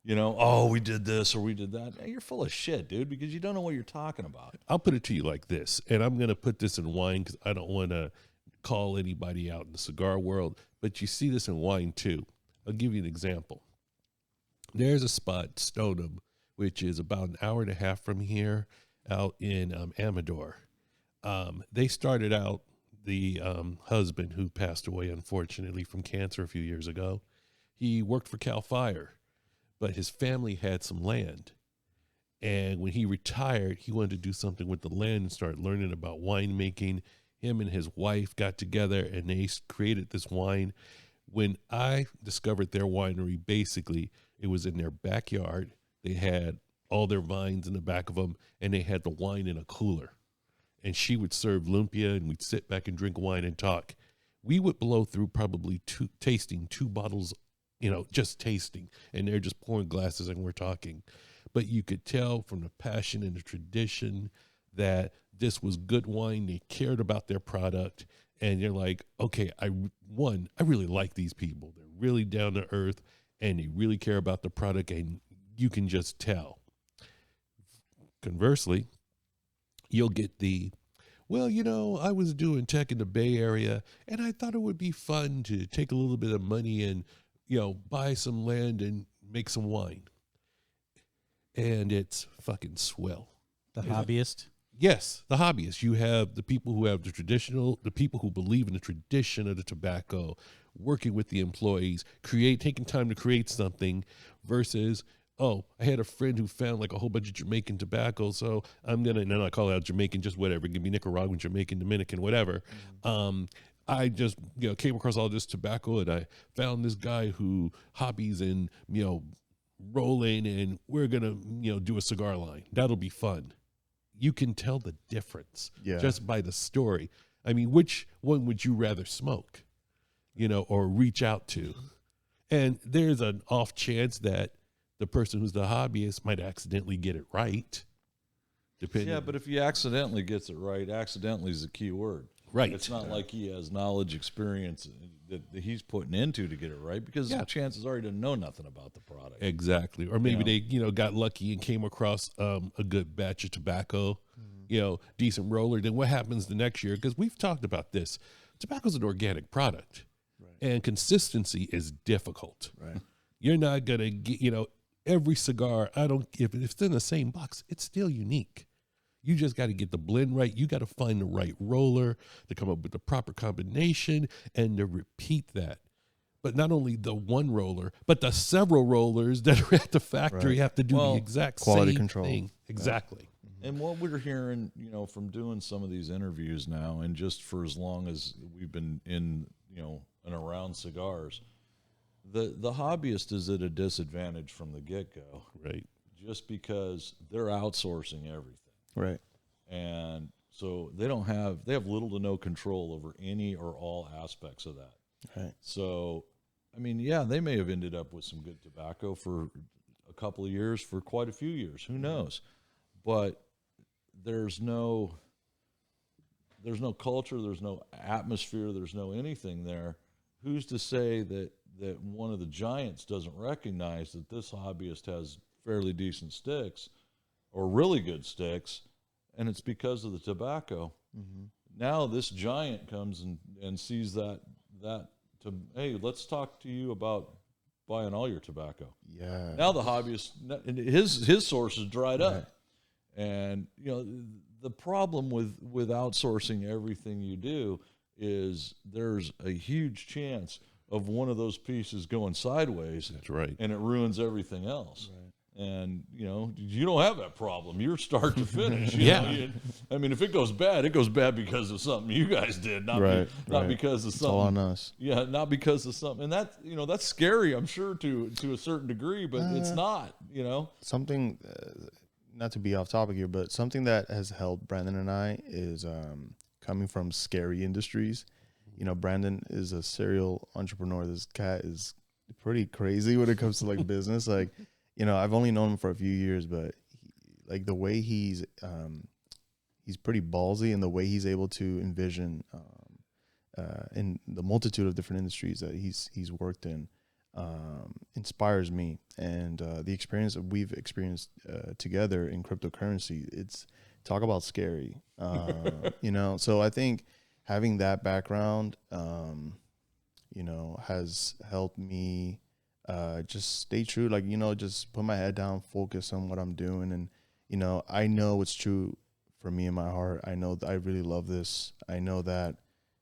You know, oh, we did this or we did that. Hey, you're full of shit, dude, because you don't know what you're talking about. I'll put it to you like this, and I'm going to put this in wine because I don't want to call anybody out in the cigar world, but you see this in wine too. I'll give you an example. There's a spot, Stoneham, which is about an hour and a half from here, out in Amador. They started out, the husband who passed away, unfortunately, from cancer a few years ago, he worked for Cal Fire, but his family had some land. And when he retired, he wanted to do something with the land and start learning about winemaking. Him and his wife got together and they created this wine. When I discovered their winery, basically, it was in their backyard. They had all their vines in the back of them, and they had the wine in a cooler. And she would serve lumpia, and we'd sit back and drink wine and talk. We would blow through probably tasting 2 bottles, just tasting, and they're just pouring glasses and we're talking. But you could tell from the passion and the tradition that this was good wine. They cared about their product, and you're like, okay, I really like these people. They're really down to earth, and they really care about the product, and you can just tell. Conversely, you'll get I was doing tech in the Bay Area, and I thought it would be fun to take a little bit of money and, buy some land and make some wine. And it's fucking swell. The hobbyist? Yes, the hobbyists. You have the people who have the people who believe in the tradition of the tobacco, working with the employees, taking time to create something, versus, oh, I had a friend who found like a whole bunch of Jamaican tobacco, so I'm going to, and then I call it out Jamaican, just whatever, give me Nicaraguan, Jamaican, Dominican, whatever. I just, came across all this tobacco, and I found this guy who hobbies in, rolling, and we're going to, do a cigar line. That'll be fun. You can tell the difference just by the story. I mean, which one would you rather smoke, or reach out to? And there's an off chance that the person who's the hobbyist might accidentally get it right. Yeah, but if he accidentally gets it right, accidentally is the key word. Right. It's not like he has knowledge, experience that he's putting into to get it right, because the chances are he doesn't know nothing about the product. Exactly. Or maybe they, got lucky and came across a good batch of tobacco, decent roller. Then what happens the next year? Because we've talked about this. Tobacco's an organic product, and consistency is difficult. Right. You're not going to get, every cigar, if it's in the same box, it's still unique. You just got to get the blend right. You got to find the right roller to come up with the proper combination and to repeat that. But not only the one roller, but the several rollers that are at the factory have to do the exact quality same control thing. Exactly. And what we're hearing, from doing some of these interviews now, and just for as long as we've been in, and around cigars, the hobbyist is at a disadvantage from the get-go. Right. Just because they're outsourcing everything. Right. And so they have little to no control over any or all aspects of that. Right. So, they may have ended up with some good tobacco for a couple of years, for quite a few years, who knows? But there's no culture, there's no atmosphere, there's no anything there. Who's to say that one of the giants doesn't recognize that this hobbyist has fairly decent sticks or really good sticks, and it's because of the tobacco. Mm-hmm. Now this giant comes and sees that hey, let's talk to you about buying all your tobacco. Yeah. Now the hobbyist, his source is dried up. And, the problem with outsourcing everything you do is there's a huge chance of one of those pieces going sideways. That's right. And it ruins everything else. Right. And, you don't have that problem. You're start to finish. If it goes bad because of something you guys did, not because of something. It's all on us. Yeah, not because of something. And that, that's scary, I'm sure, to a certain degree, but it's not, Something, not to be off topic here, but something that has helped Brandon and I is coming from scary industries. Brandon is a serial entrepreneur. This cat is pretty crazy when it comes to business. I've only known him for a few years, but the way he's pretty ballsy, and the way he's able to envision in the multitude of different industries that he's worked in inspires me. And the experience that we've experienced together in cryptocurrency, it's talk about scary. So I think having that background, has helped me just stay true, just put my head down, focus on what I'm doing. And, I know it's true for me in my heart. I know that I really love this. I know that,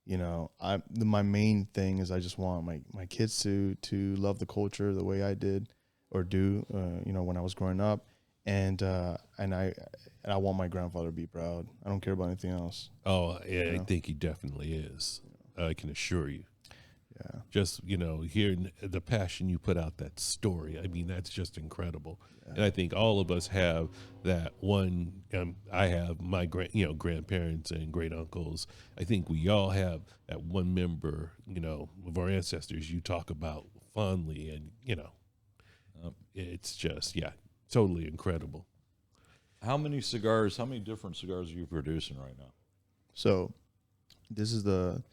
my main thing is I just want my kids to love the culture the way I did or do, when I was growing up. And I want my grandfather to be proud. I don't care about anything else. Oh, yeah, I think he definitely is. I can assure you. Yeah. Just, hearing the passion you put out that story. That's just incredible. Yeah. And I think all of us have that one. I have my grandparents and great uncles. I think we all have that one member, of our ancestors you talk about fondly, and, it's just, totally incredible. How many different cigars are you producing right now? So this is the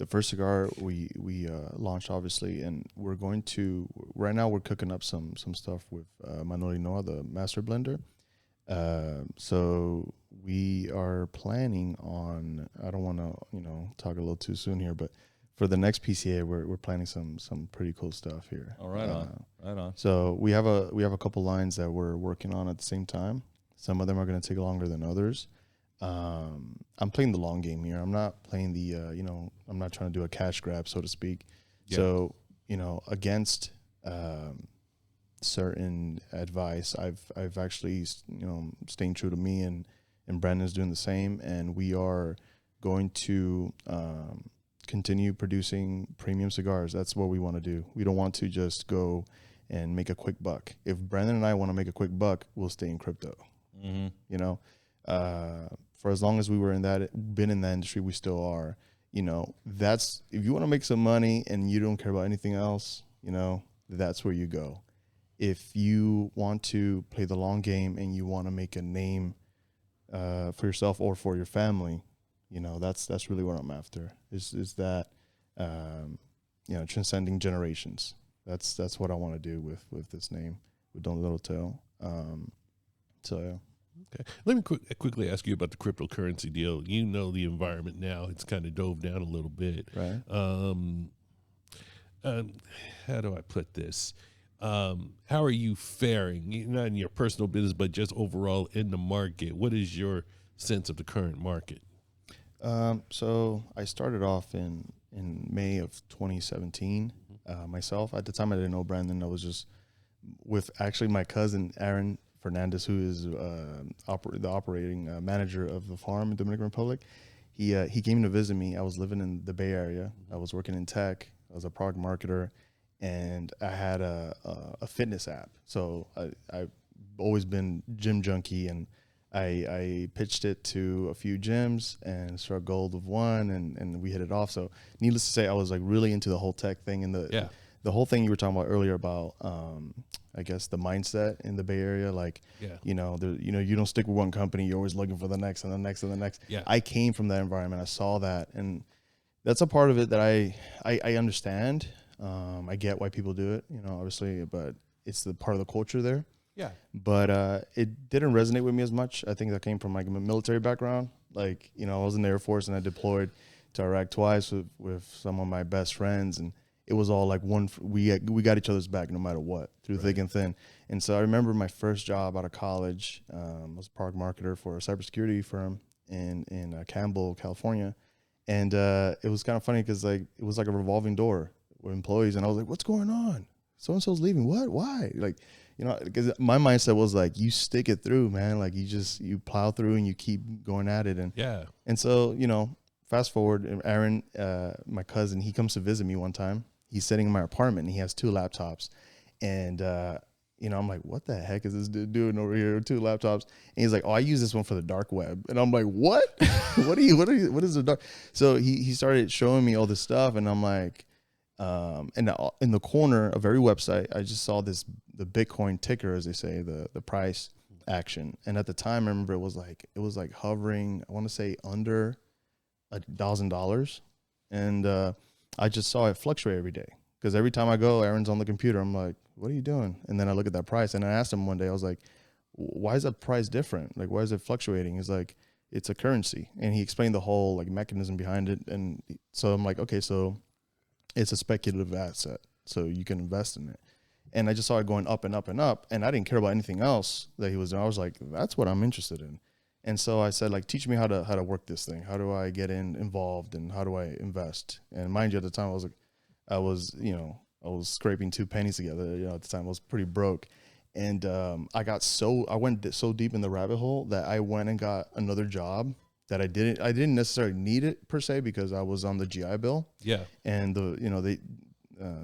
first cigar we launched, obviously, and we're going to, right now we're cooking up some stuff with Manoli Noa, the master blender. So we are planning on, I don't want to, talk a little too soon here, but for the next PCA, we're planning some pretty cool stuff here. Oh, right on. So we have a couple lines that we're working on at the same time. Some of them are going to take longer than others. I'm playing the long game here. I'm not playing the, I'm not trying to do a cash grab, so to speak. Yeah. So, against certain advice, I've actually, staying true to me, and Brandon's doing the same. And we are going to continue producing premium cigars. That's what we want to do. We don't want to just go and make a quick buck. If Brandon and I want to make a quick buck, we'll stay in crypto. Mm-hmm. For as long as we were been in that industry, we still are. That's, if you want to make some money and you don't care about anything else, that's where you go. If you want to play the long game and you want to make a name for yourself or for your family, that's really what I'm after. Is that transcending generations. That's what I want to do with this name, with Don Doroteo. So yeah. Okay. Let me quickly ask you about the cryptocurrency deal. You know the environment now; it's kind of dove down a little bit. Right. How do I put this? How are you faring? Not in your personal business, but just overall in the market. What is your sense of the current market? So I started off in May of 2017 myself. At the time, I didn't know Brandon. I was just with actually my cousin, Aaron Fernandez, who is the operating manager of the farm in Dominican Republic. He came to visit me. I was living in the Bay Area. I was working in tech. I was a product marketer, and I had a fitness app. So I've always been gym junkie, and I pitched it to a few gyms and struck gold with one, and we hit it off. So needless to say, I was like really into the whole tech thing, and the whole thing you were talking about earlier about I guess the mindset in the Bay Area, like you don't stick with one company, you're always looking for the next and the next and the next. I came from that environment. I saw that, and that's a part of it that I understand. I get why people do it, obviously, but it's the part of the culture there. Yeah. But it didn't resonate with me as much. I think that came from like a military background. Like, I was in the Air Force and I deployed to Iraq twice with some of my best friends, and it was all like we got each other's back no matter what, through thick and thin. And so I remember my first job out of college. I was a product marketer for a cybersecurity firm in Campbell, California. And it was kind of funny because like it was like a revolving door with employees, and I was like, "What's going on? So-and-so's leaving. What? Why?" Like, because my mindset was like, you stick it through, man. Like you plow through and you keep going at it. And so, fast forward, Aaron, my cousin, he comes to visit me one time. He's sitting in my apartment and he has 2 laptops. And, I'm like, what the heck is this dude doing over here with 2 laptops? And he's like, oh, I use this one for the dark web. And I'm like, what? What is the dark? So he started showing me all this stuff, and I'm like, and in the corner of every website, I just saw the Bitcoin ticker, as they say, the price action. And at the time, I remember it was like hovering, I want to say under $1,000. And I just saw it fluctuate every day, because every time I go, Aaron's on the computer. I'm like, what are you doing? And then I look at that price, and I asked him one day, I was like, why is that price different? Like, why is it fluctuating? He's like, it's a currency. And he explained the whole like mechanism behind it. And so I'm like, okay, so it's a speculative asset, so you can invest in it. And I just saw it going up and up and up, and I didn't care about anything else that he was doing. I was like, that's what I'm interested in. And so I said, like, teach me how to work this thing. How do I get involved, and how do I invest? And mind you, at the time I was scraping 2 pennies together. At the time I was pretty broke. And I went so deep in the rabbit hole that I went and got another job that I didn't necessarily need it per se, because I was on the GI Bill. Yeah. And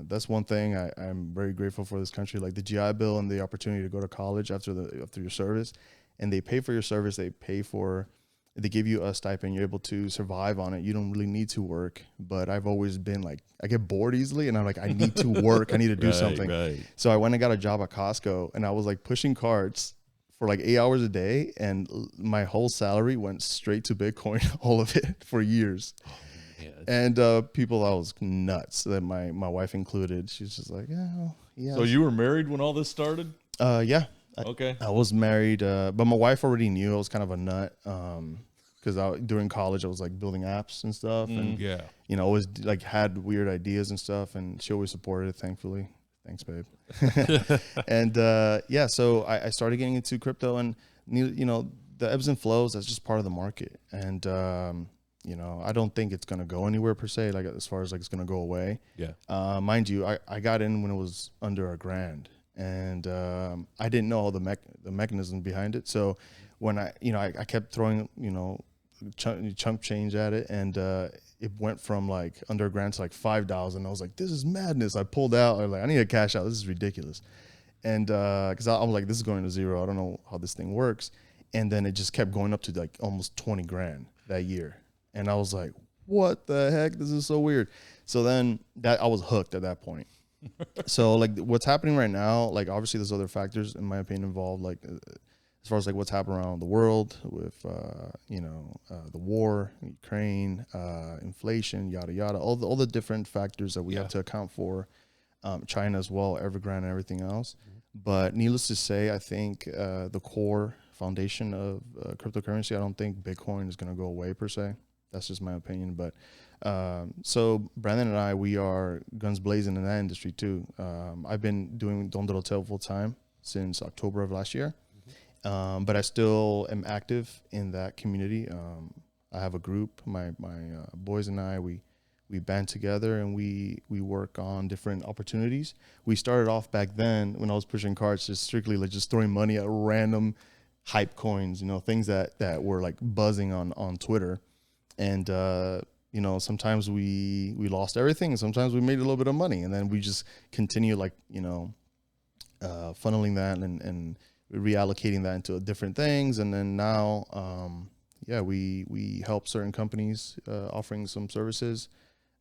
that's one thing I'm very grateful for this country, like the GI Bill and the opportunity to go to college after your service, and they pay for your service. They give you a stipend. You're able to survive on it. You don't really need to work. But I've always been like, I get bored easily, and I'm like, I need to work. I need to do something. Right. So I went and got a job at Costco, and I was like pushing carts for like 8 hours a day, and my whole salary went straight to Bitcoin, all of it, for years. And people thought I was nuts, that my wife included. She's just like, yeah. So you were married when all this started? Yeah. Okay. I was married, but my wife already knew I was kind of a nut, because during college I was like building apps and stuff, and always like had weird ideas and stuff, and she always supported it, thankfully. Thanks, babe. And so I started getting into crypto, and the ebbs and flows, that's just part of the market. And I don't think it's gonna go anywhere per se, like as far as like it's gonna go away. Yeah. Mind you, I got in when it was under $1,000, and I didn't know all the mechanism behind it. So when I kept throwing chunk change at it, and it went from like under $1,000 to like 5,000. I was like, this is madness. I pulled out. I was like, I need to cash out. This is ridiculous. And because I was like, this is going to zero. I don't know how this thing works. And then it just kept going up to like almost 20 grand that year. And I was like, what the heck? This is so weird. So then I was hooked at that point. So like what's happening right now, like obviously there's other factors in my opinion involved, like as far as like what's happening around the world with the war, Ukraine, inflation, yada yada, all the different factors that we have to account for, China as well, Evergrande and everything else. But needless to say, I think the core foundation of cryptocurrency, I don't think Bitcoin is going to go away per se. That's just my opinion. But so Brandon and I, we are guns blazing in that industry too. I've been doing Don Doroteo full time since October of last year. But I still am active in that community. I have a group, my boys and I, we band together and we work on different opportunities. We started off back then when I was pushing carts, just strictly like just throwing money at random hype coins, things that were like buzzing on Twitter. And, sometimes we lost everything and sometimes we made a little bit of money, and then we just continue funneling that and reallocating that into different things. And then now, we help certain companies offering some services.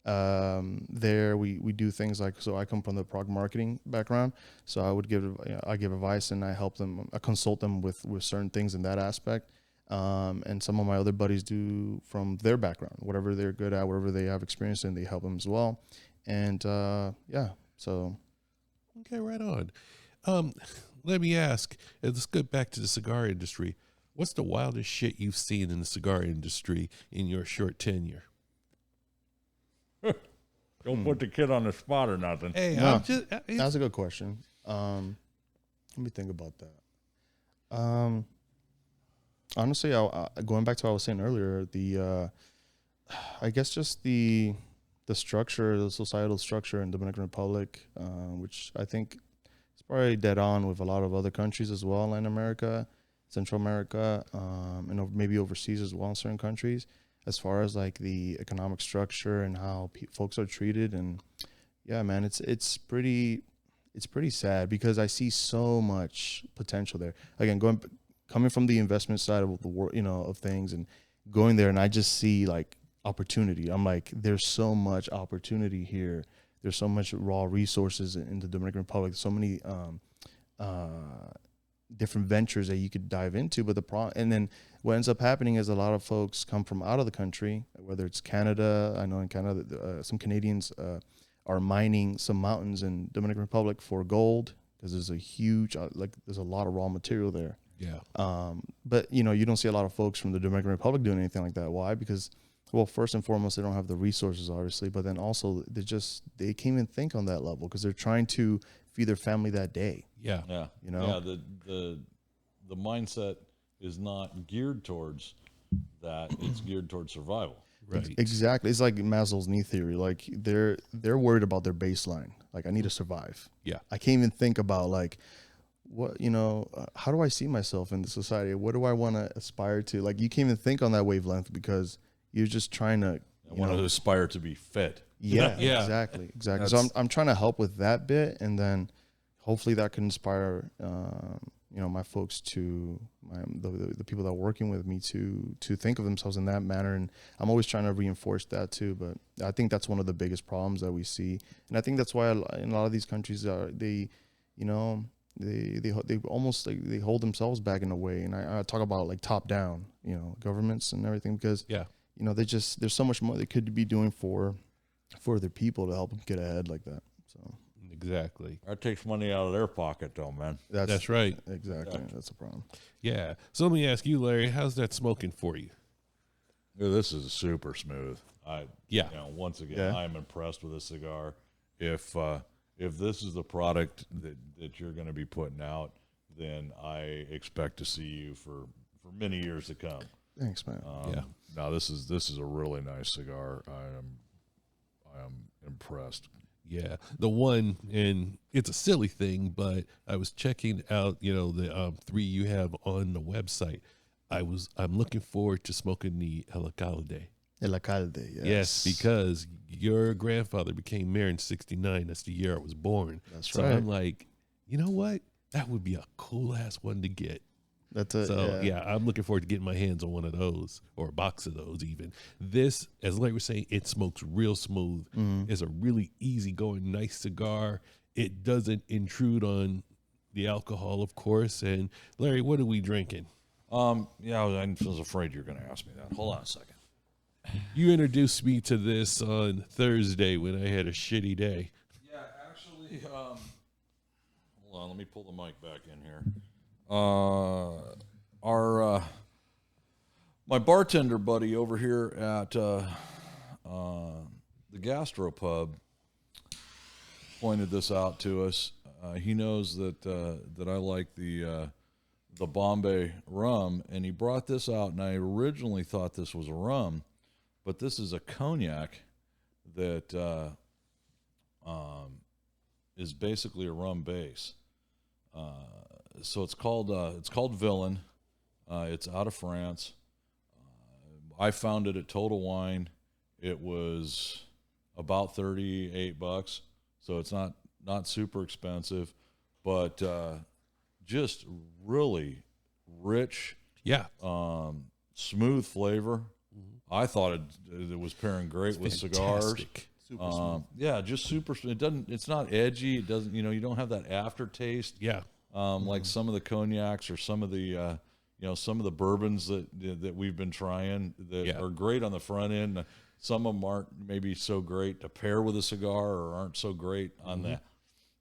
There we do things like, so I come from the product marketing background, so I give advice and I help them, I consult them with certain things in that aspect. And some of my other buddies do from their background, whatever they're good at, whatever they have experience in, they help them as well. And so. Okay, right on. Let me ask, let's go back to the cigar industry. What's the wildest shit you've seen in the cigar industry in your short tenure? Don't put the kid on the spot or nothing. Hey, No, that's a good question. Let me think about that. Honestly, going back to what I was saying earlier, I guess just the structure, the societal structure in Dominican Republic, which I think is probably dead on with a lot of other countries as well, Latin America, Central America, and maybe overseas as well in certain countries, as far as like the economic structure and how folks are treated. And yeah, man, it's pretty sad because I see so much potential there. Again, coming from the investment side of the world, of things, and going there, and I just see like opportunity. I'm like, there's so much opportunity here. There's so much raw resources in the Dominican Republic. So many different ventures that you could dive into. But and then what ends up happening is a lot of folks come from out of the country, whether it's Canada. I know in Canada, some Canadians are mining some mountains in Dominican Republic for gold because there's a huge, there's a lot of raw material there. Yeah. But you don't see a lot of folks from the Dominican Republic doing anything like that. Why? Because, well, first and foremost, they don't have the resources, obviously, but then also they can't even think on that level because they're trying to feed their family that day. Yeah. Yeah. The mindset is not geared towards that. It's geared towards survival. Right. Exactly. It's like Maslow's need theory. Like they're worried about their baseline. Like, I need to survive. Yeah. I can't even think about like, what, how do I see myself in the society? What do I want to aspire to? Like, you can't even think on that wavelength because you're just trying to want to aspire to be fit. Yeah, Yeah. exactly. So I'm trying to help with that bit, and then hopefully that can inspire my folks the people that are working with me to think of themselves in that manner. And I'm always trying to reinforce that too. But I think that's one of the biggest problems that we see, and I think that's why in a lot of these countries they almost like they hold themselves back in a way. And I talk about like top down, governments and everything, because there's so much more they could be doing for their people to help them get ahead like that. So Exactly. That takes money out of their pocket, though, man. That's right. Exactly. That's the problem. Yeah. So let me ask you, Larry, how's that smoking for you? This is super smooth. Once again, Yeah. I'm impressed with this cigar. If this is the product that you're going to be putting out, then I expect to see you for many years to come. Thanks, man. Now this is a really nice cigar. I am impressed. Yeah, the one, and it's a silly thing, but I was checking out, the 3 you have on the website. I'm looking forward to smoking the El Alcalde. El Alcalde, Yes, because your grandfather became mayor in '69. That's the year I was born. That's so right. I'm like, you know what? That would be a cool ass one to get. That's it. So yeah, I'm looking forward to getting my hands on one of those, or a box of those even. This, as Larry was saying, it smokes real smooth. It's a really easygoing, nice cigar. It doesn't intrude on the alcohol, of course. And Larry, what are we drinking? Yeah, I was afraid you were going to ask me that. Hold on a second. You introduced me to this on Thursday when I had a shitty day. Yeah, actually, hold on. Let me pull the mic back in here. My bartender buddy over here at the Gastropub pointed this out to us. He knows that I like the Bombay rum, and he brought this out. And I originally thought this was a rum, but this is a cognac that is basically a rum base. So it's called Villain. It's out of France. I found it at Total Wine. It was about $38, so it's not super expensive, but just really rich, smooth flavor. I thought it was pairing great with fantastic. cigars. Yeah, just super. It's not edgy. It doesn't. You don't have that aftertaste. Yeah. Like some of the cognacs or some of the some of the bourbons that we've been trying that are great on the front end. Some of them aren't maybe so great to pair with a cigar, or aren't so great on the,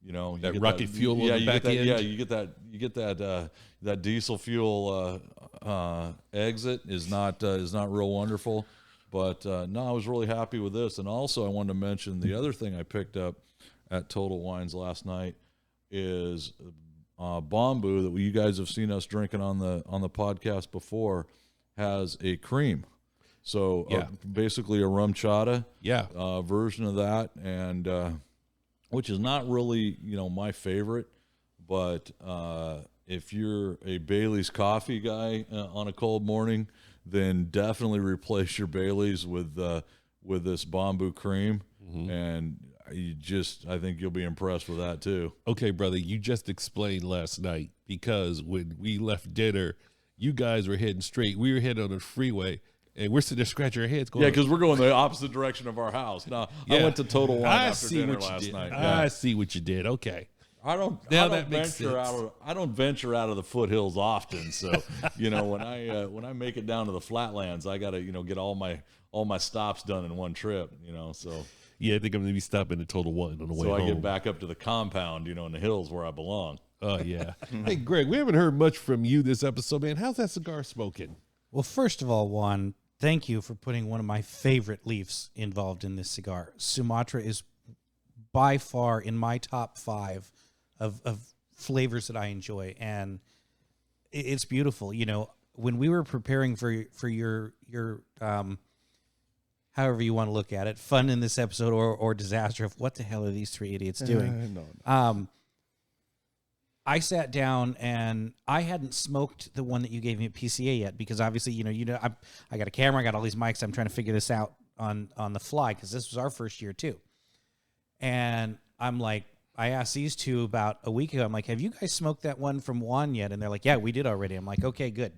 you That get rocket fuel on the back end. Yeah, you get that diesel fuel exit is not real wonderful. But no, I was really happy with this. And also, I wanted to mention the other thing I picked up at Total Wines last night is Bamboo, that you guys have seen us drinking on the podcast before, has a cream. So basically a rum chata version of that, and which is not really my favorite, but if you're a Bailey's coffee guy on a cold morning, then definitely replace your Bailey's with this Bamboo cream, and I think you'll be impressed with that too. Okay, brother, you just explained last night, because when we left dinner, you guys were heading straight. We were heading on the freeway, and we're sitting there scratching our heads going, yeah, because we're going the opposite direction of our house. Now, I went to Total Wine after dinner last night. I see what you did. Okay. I don't venture out of the foothills often. So, when I make it down to the flatlands, I got to, get all my stops done in one trip, so. Yeah, I think I'm going to be stopping at Total Wine on the way home. So I get back up to the compound, in the hills where I belong. Oh, yeah. Hey, Greg, we haven't heard much from you this episode, man. How's that cigar smoking? Well, first of all, Juan, thank you for putting one of my favorite leaves involved in this cigar. Sumatra is by far in my top 5 of flavors that I enjoy, and it's beautiful. When we were preparing for your however you want to look at it, fun in this episode or disaster of what the hell are these 3 idiots doing? I sat down and I hadn't smoked the one that you gave me at PCA yet, because obviously, I got a camera, I got all these mics. I'm trying to figure this out on the fly, because this was our first year too. And I'm like, I asked these two about a week ago. I'm like, have you guys smoked that one from Juan yet? And they're like, yeah, we did already. I'm like, okay, good.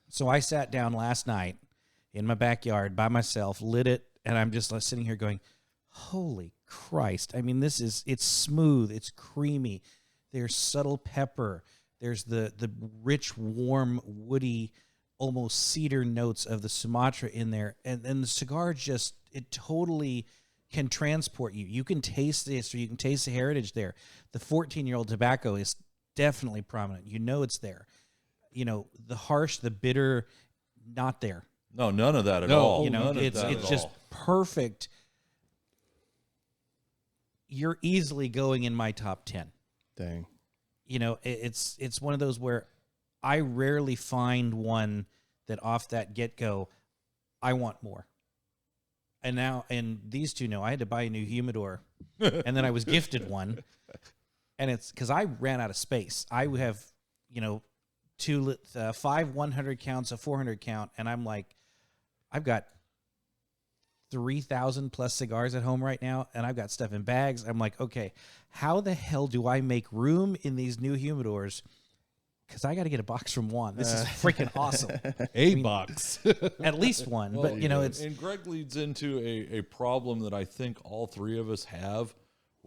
So I sat down last night in my backyard by myself, lit it, and I'm just sitting here going, holy Christ. I mean, it's smooth, it's creamy. There's subtle pepper. There's the rich, warm, woody, almost cedar notes of the Sumatra in there. And the cigar it totally can transport you. You can taste the history. You can taste the heritage there. The 14-year-old tobacco is definitely prominent. It's there. The harsh, the bitter, not there. No, none of that at all. It's just perfect. You're easily going in my top 10. Dang. It's one of those where I rarely find one that off that get-go, I want more. And these two know I had to buy a new humidor, and then I was gifted one, and it's because I ran out of space. I have, 5 100 counts, a 400 count, and I'm like, I've got 3,000 plus cigars at home right now, and I've got stuff in bags. I'm like, okay, how the hell do I make room in these new humidors? Because I got to get a box from Juan. This is freaking awesome. Box. At least one. But, it's... And Greg leads into a problem that I think all 3 of us have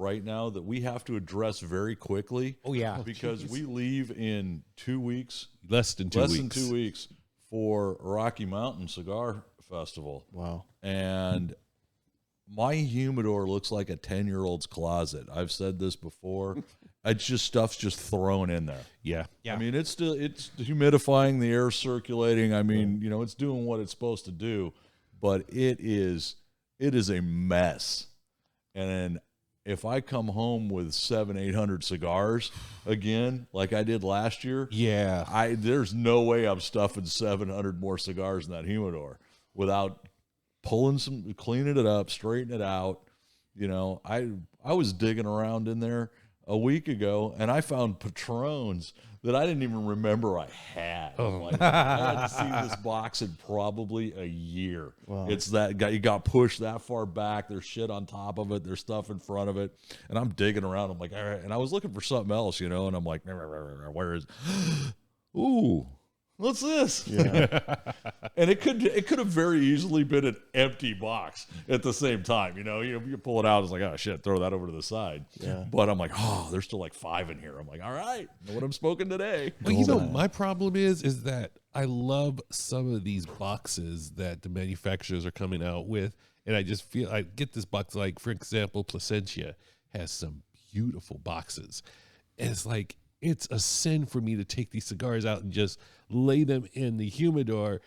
right now that we have to address very quickly. Oh yeah. Because we leave in 2 weeks, Less than 2 less weeks. than 2 weeks for Rocky Mountain Cigar Festival. Wow. And my humidor looks like a 10-year-old's closet. I've said this before. It's just stuff's just thrown in there. Yeah. Yeah. I mean, it's humidifying, the air circulating. I mean, you know, it's doing what it's supposed to do, but it is a mess. And then if I come home with 700-800 cigars again, like I did last year, Yeah. there's no way I'm stuffing 700 more cigars in that humidor without cleaning it up, straightening it out. You know, I was digging around in there a week ago, and I found Patrons that I didn't even remember I had. Like, I hadn't seen this box in probably a year. Wow. It's that guy, you got pushed that far back. There's shit on top of it. There's stuff in front of it. And I'm digging around. I'm like, all right. And I was looking for something else, you know, and I'm like, where is ooh, what's this? Yeah. And it could have very easily been an empty box at the same time. You know, you pull it out, it's like, oh shit, throw that over to the side. Yeah. But I'm like, oh, there's still like 5 in here. I'm like, all right, know what I'm smoking today. Well, you know, my problem is that I love some of these boxes that the manufacturers are coming out with, and I just feel I get this box, like for example, Placentia has some beautiful boxes. And it's like it's a sin for me to take these cigars out and just lay them in the humidor.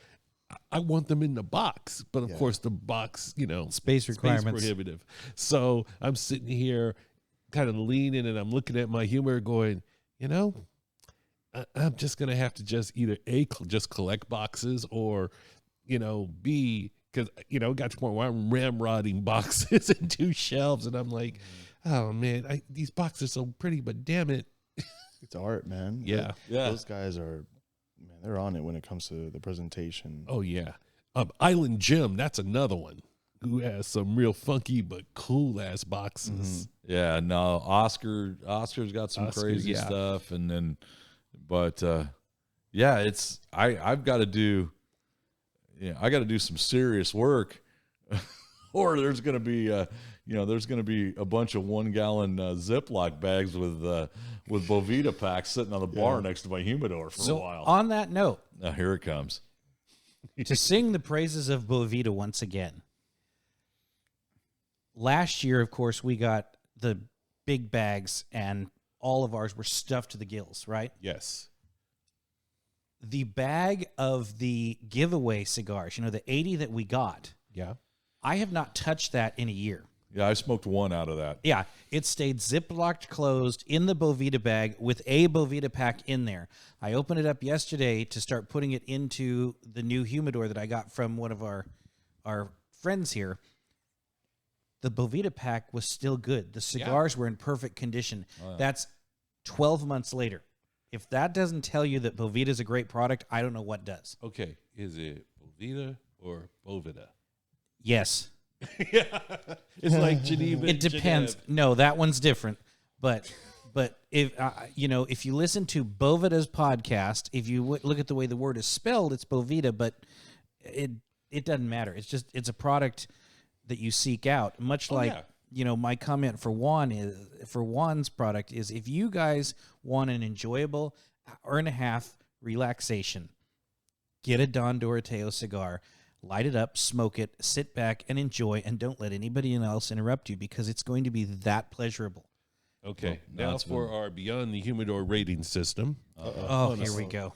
I want them in the box, but of course the box, you know, Space requirements. prohibitive. So I'm sitting here kind of leaning and I'm looking at my humidor going, you know, I'm just going to have to just either just collect boxes or, you know, B, because, you know, it got to the point where I'm ramrodding boxes into shelves and I'm like, oh man, these boxes are so pretty, but damn it. It's art, man. Yeah. Yeah. Those guys are, man, they're on it when it comes to the presentation. Oh yeah. Island Jim, that's another one who has some real funky but cool ass boxes. Yeah, no, Oscar's got some Oscar, crazy yeah. stuff, and then, but yeah, it's I've got to do, I got to do some serious work, or there's gonna be there's gonna be a bunch of 1 gallon Ziploc bags with Bovita packs sitting on the bar next to my humidor for a while. On that note, Now here it comes. to sing the praises of Bovita once again. Last year, of course, we got the big bags and all of ours were stuffed to the gills, right? Yes. The bag of the giveaway cigars, you know, the 80 that we got, Yeah. I have not touched that in a year. Yeah, I smoked one out of that. Yeah, it stayed ziplocked closed in the Bovita bag with a Bovita pack in there. I opened it up yesterday to start putting it into the new humidor that I got from one of our friends here. The Bovita pack was still good. The cigars were in perfect condition. That's 12 months later. If that doesn't tell you that Bovita is a great product, I don't know what does. Okay. Is it Bovita or Bovita? Yes. It's like Geneva. It depends. Genève. No, that one's different. But if if you listen to Bovita's podcast, if you look at the way the word is spelled, it's Bovita, but it doesn't matter. It's a product that you seek out. Much like my comment for Juan's product is, if you guys want an enjoyable hour and a half relaxation, get a Don Doroteo cigar. Light it up, smoke it, sit back and enjoy, and don't let anybody else interrupt you, because it's going to be that pleasurable. Okay. Well, now that's for our Beyond the Humidor rating system. Here we go.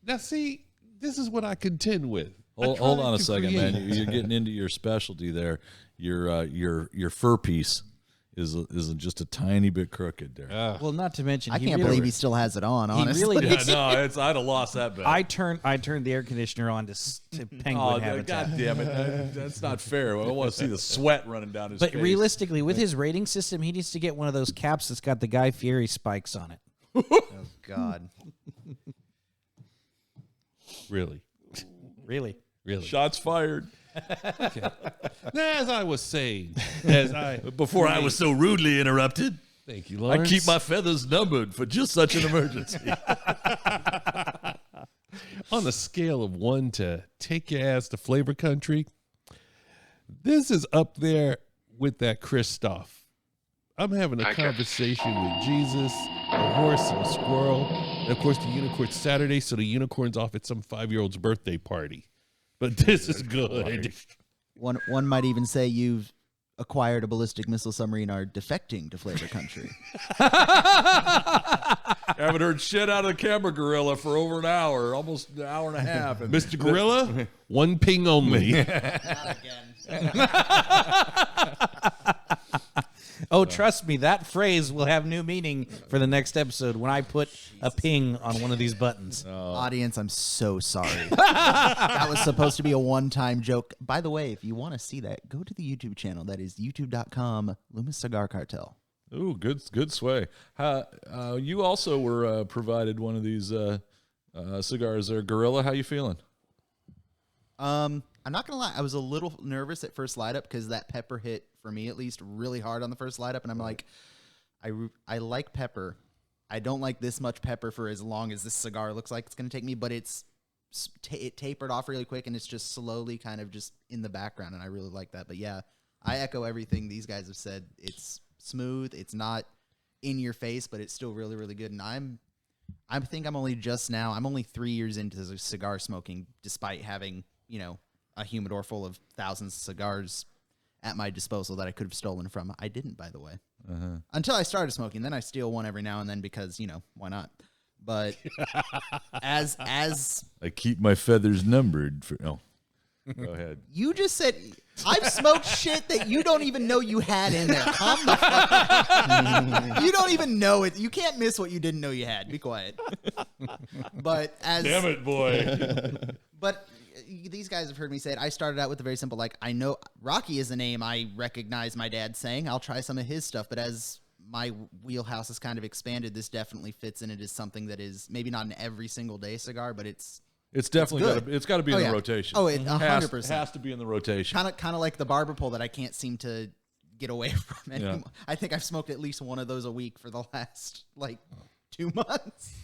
Now, see, this is what I contend with. Hold on a second, man. You're getting into your specialty there. Your fur piece is just a tiny bit crooked there. Well, not to mention, I can't believe he still has it on, honestly. really Yeah, no, I'd have lost that bet. I turned the air conditioner on to penguin habitat. God damn it. That's not fair. I want to see the sweat running down his But face. realistically, with his rating system, he needs to get one of those caps that's got the Guy Fieri spikes on it. Oh, God. Really? Really? Really? Shots fired. As I was saying, Before I was so rudely interrupted, thank you, I Lawrence. keep my feathers numbered for just such an emergency. On a scale of 1 to take your ass to flavor country, this is up there with that Christoph I'm having a conversation with Jesus, a horse, and a squirrel. And of course, the unicorn's Saturday, so the unicorn's off at some 5-year-old's birthday party. But this is good. One might even say you've acquired a ballistic missile submarine, are defecting to Flavor Country. Haven't heard shit out of the camera gorilla for over an hour, almost an hour and a half. And Mr. Gorilla, one ping only. Not again. Oh, trust me, that phrase will have new meaning for the next episode when I put a ping on one of these buttons. Audience, I'm so sorry. That was supposed to be a one-time joke. By the way, if you want to see that, go to the YouTube channel. That is youtube.com, Loomis Cigar Cartel. Ooh, good sway. You also were provided one of these cigars there, Gorilla. How you feeling? I'm not gonna lie, I was a little nervous at first light up because that pepper hit, for me at least, really hard on the first light up, and I'm like, I like pepper. I don't like this much pepper for as long as this cigar looks like it's gonna take me, but it tapered off really quick, and it's just slowly kind of just in the background, and I really like that. But yeah, I echo everything these guys have said. It's smooth, it's not in your face, but it's still really, really good. And I think I'm only 3 years into cigar smoking, despite having, a humidor full of thousands of cigars at my disposal that I could have stolen from. I didn't, by the way. Until I started smoking. Then I steal one every now and then because, why not? But as I keep my feathers numbered. Go ahead. you just said, I've smoked shit that you don't even know you had in there. Calm the fuck. You don't even know it. You can't miss what you didn't know you had. Be quiet. But Damn it, boy. But these guys have heard me say it. I started out with a very simple, I know Rocky is a name I recognize my dad saying. I'll try some of his stuff. But as my wheelhouse has kind of expanded, this definitely fits in. It is something that is maybe not an every single day cigar, but it's definitely got to be in the rotation. Oh, it 100% has to be in the rotation. Kind of like the barber pole that I can't seem to get away from anymore. Yeah. I think I've smoked at least one of those a week for the last 2 months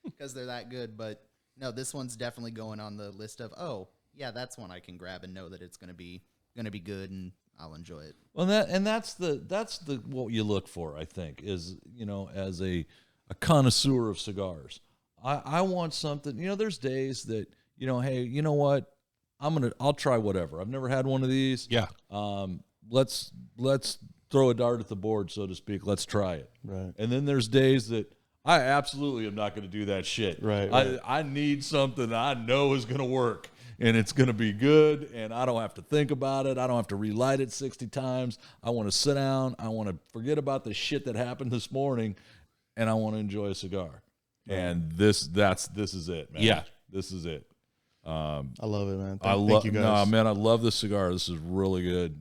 because they're that good. But no, this one's definitely going on the list of, oh yeah, that's one I can grab and know that it's gonna be good and I'll enjoy it. Well, that's the what you look for, I think, is as a connoisseur of cigars. I want something. There's days that hey, you know what? I'll try whatever. I've never had one of these. Yeah. Let's throw a dart at the board, so to speak. Let's try it. Right. And then there's days that I absolutely am not going to do that shit. Right. I need something I know is going to work and it's going to be good, and I don't have to think about it. I don't have to relight it 60 times. I want to sit down. I want to forget about the shit that happened this morning, and I want to enjoy a cigar. And this is it, man. Yeah. This is it. I love it, man. I Thank you guys. No, man, I love this cigar. This is really good,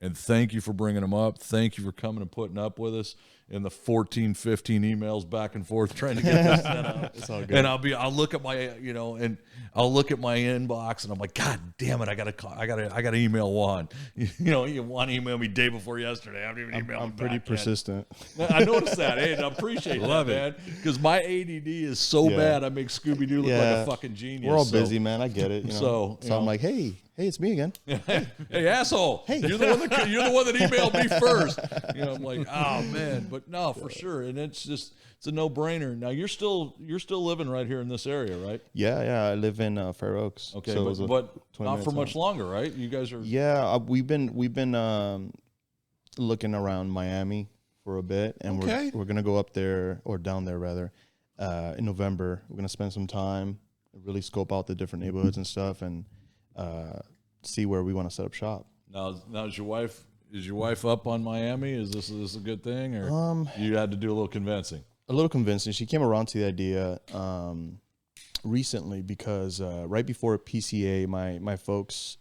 and thank you for bringing them up. Thank you for coming and putting up with us in the 14, 15 emails back and forth trying to get this set up. It's all good. And I'll look at my and I'll look at my inbox and I'm like, God damn it, I gotta email Juan. Juan emailed me day before yesterday. I haven't even emailed him I'm pretty back persistent. yet. I noticed that. Hey, and I appreciate that, man. Because my ADD is so bad, I make Scooby Doo look like a fucking genius. We're all busy, man. I get it. So I'm like, hey, it's me again. Hey, asshole! Hey. You're the one that emailed me first. I'm like, oh man, but no, for sure, and it's a no-brainer. Now you're still living right here in this area, right? Yeah. I live in Fair Oaks. Okay, so but not for much longer, right? You guys are. Yeah, we've been looking around Miami for a bit, and we're gonna go up there or down there rather in November. We're gonna spend some time, really scope out the different neighborhoods and stuff, and see where we want to set up shop. Now is your wife up on Miami? Is this a good thing, or you had to do a little convincing? A little convincing. She came around to the idea recently because right before PCA, my folks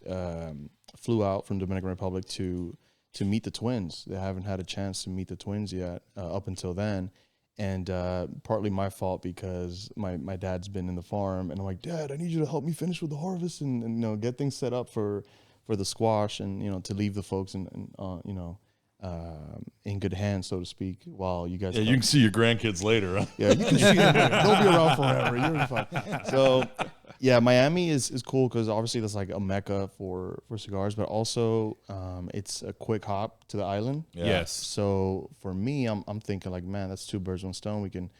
flew out from Dominican Republic to meet the twins. They haven't had a chance to meet the twins yet up until then. And partly my fault because my dad's been in the farm, and I'm like, Dad, I need you to help me finish with the harvest and get things set up for the squash, and to leave the folks in good hands, so to speak, while you guys. Yeah, you can see your grandkids later. Huh? Yeah, you can see them. They'll be around forever. You're fine. So Yeah, Miami is cool because obviously that's like a mecca for cigars, but also it's a quick hop to the island. Yeah. Yes. So for me, I'm thinking like, man, that's two birds, one stone. We can,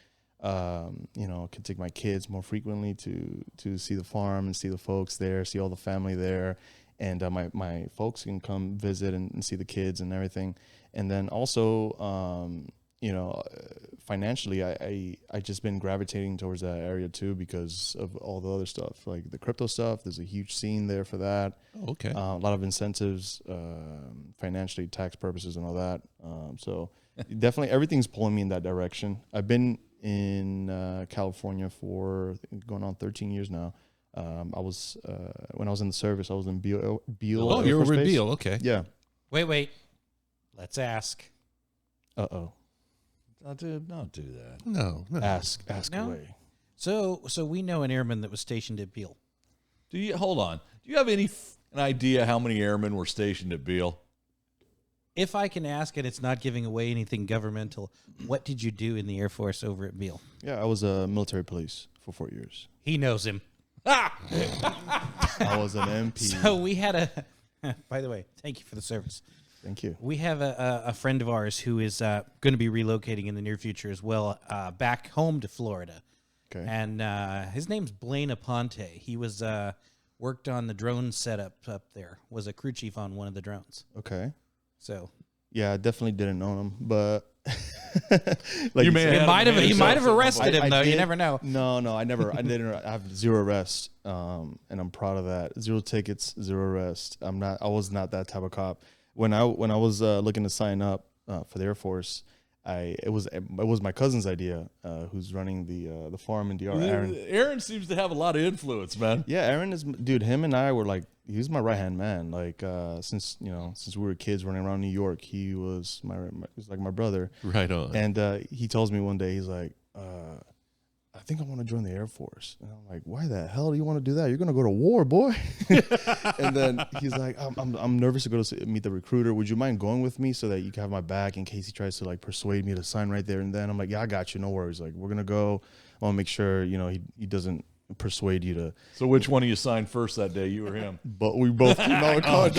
can take my kids more frequently to see the farm and see the folks there, see all the family there, and my folks can come visit and see the kids and everything. And then also, financially, I just been gravitating towards that area too because of all the other stuff, like the crypto stuff. There's a huge scene there for that. Oh, okay. A lot of incentives, financially, tax purposes, and all that. So definitely everything's pulling me in that direction. I've been in California for going on 13 years now. I was when I was in the service, I was in Beale. Oh, you were with Beale. Okay. Yeah. Wait. Let's ask. Uh-oh. Don't do that. No. Ask No? away. So we know an airman that was stationed at Beale. Hold on? Do you have an idea how many airmen were stationed at Beale? If I can ask, and it's not giving away anything governmental, what did you do in the Air Force over at Beale? Yeah, I was a military police for 4 years. He knows him. I was an MP. So we had a. By the way, thank you for the service. Thank you. We have a friend of ours who is going to be relocating in the near future as well, back home to Florida. Okay. And his name's Blaine Aponte. He was worked on the drone setup up there. Was a crew chief on one of the drones. Okay. So Yeah, I definitely didn't know him, but You you may said- have he might have yourself. arrested him I though. You did- never know. No, I never. I didn't. I have 0 arrests, and I'm proud of that. 0 tickets, 0 arrests. I was not that type of cop. When I was looking to sign up for the Air Force, it was my cousin's idea, who's running the farm in DR. Aaron seems to have a lot of influence, man. Yeah, Aaron is, dude. Him and I were like, he was my right hand man. Like since we were kids running around New York, he was he's like my brother. Right on. And he tells me one day, he's like, I think I want to join the Air Force. And I'm like, why the hell do you want to do that? You're gonna go to war, boy. And then he's like, I'm nervous to go to meet the recruiter. Would you mind going with me so that you can have my back in case he tries to like persuade me to sign right there and then? I'm like, yeah, I got you. No worries. Like, we're gonna go. I want to make sure he doesn't persuade you to. So which one of you signed first that day, you or him? But we both came out of college.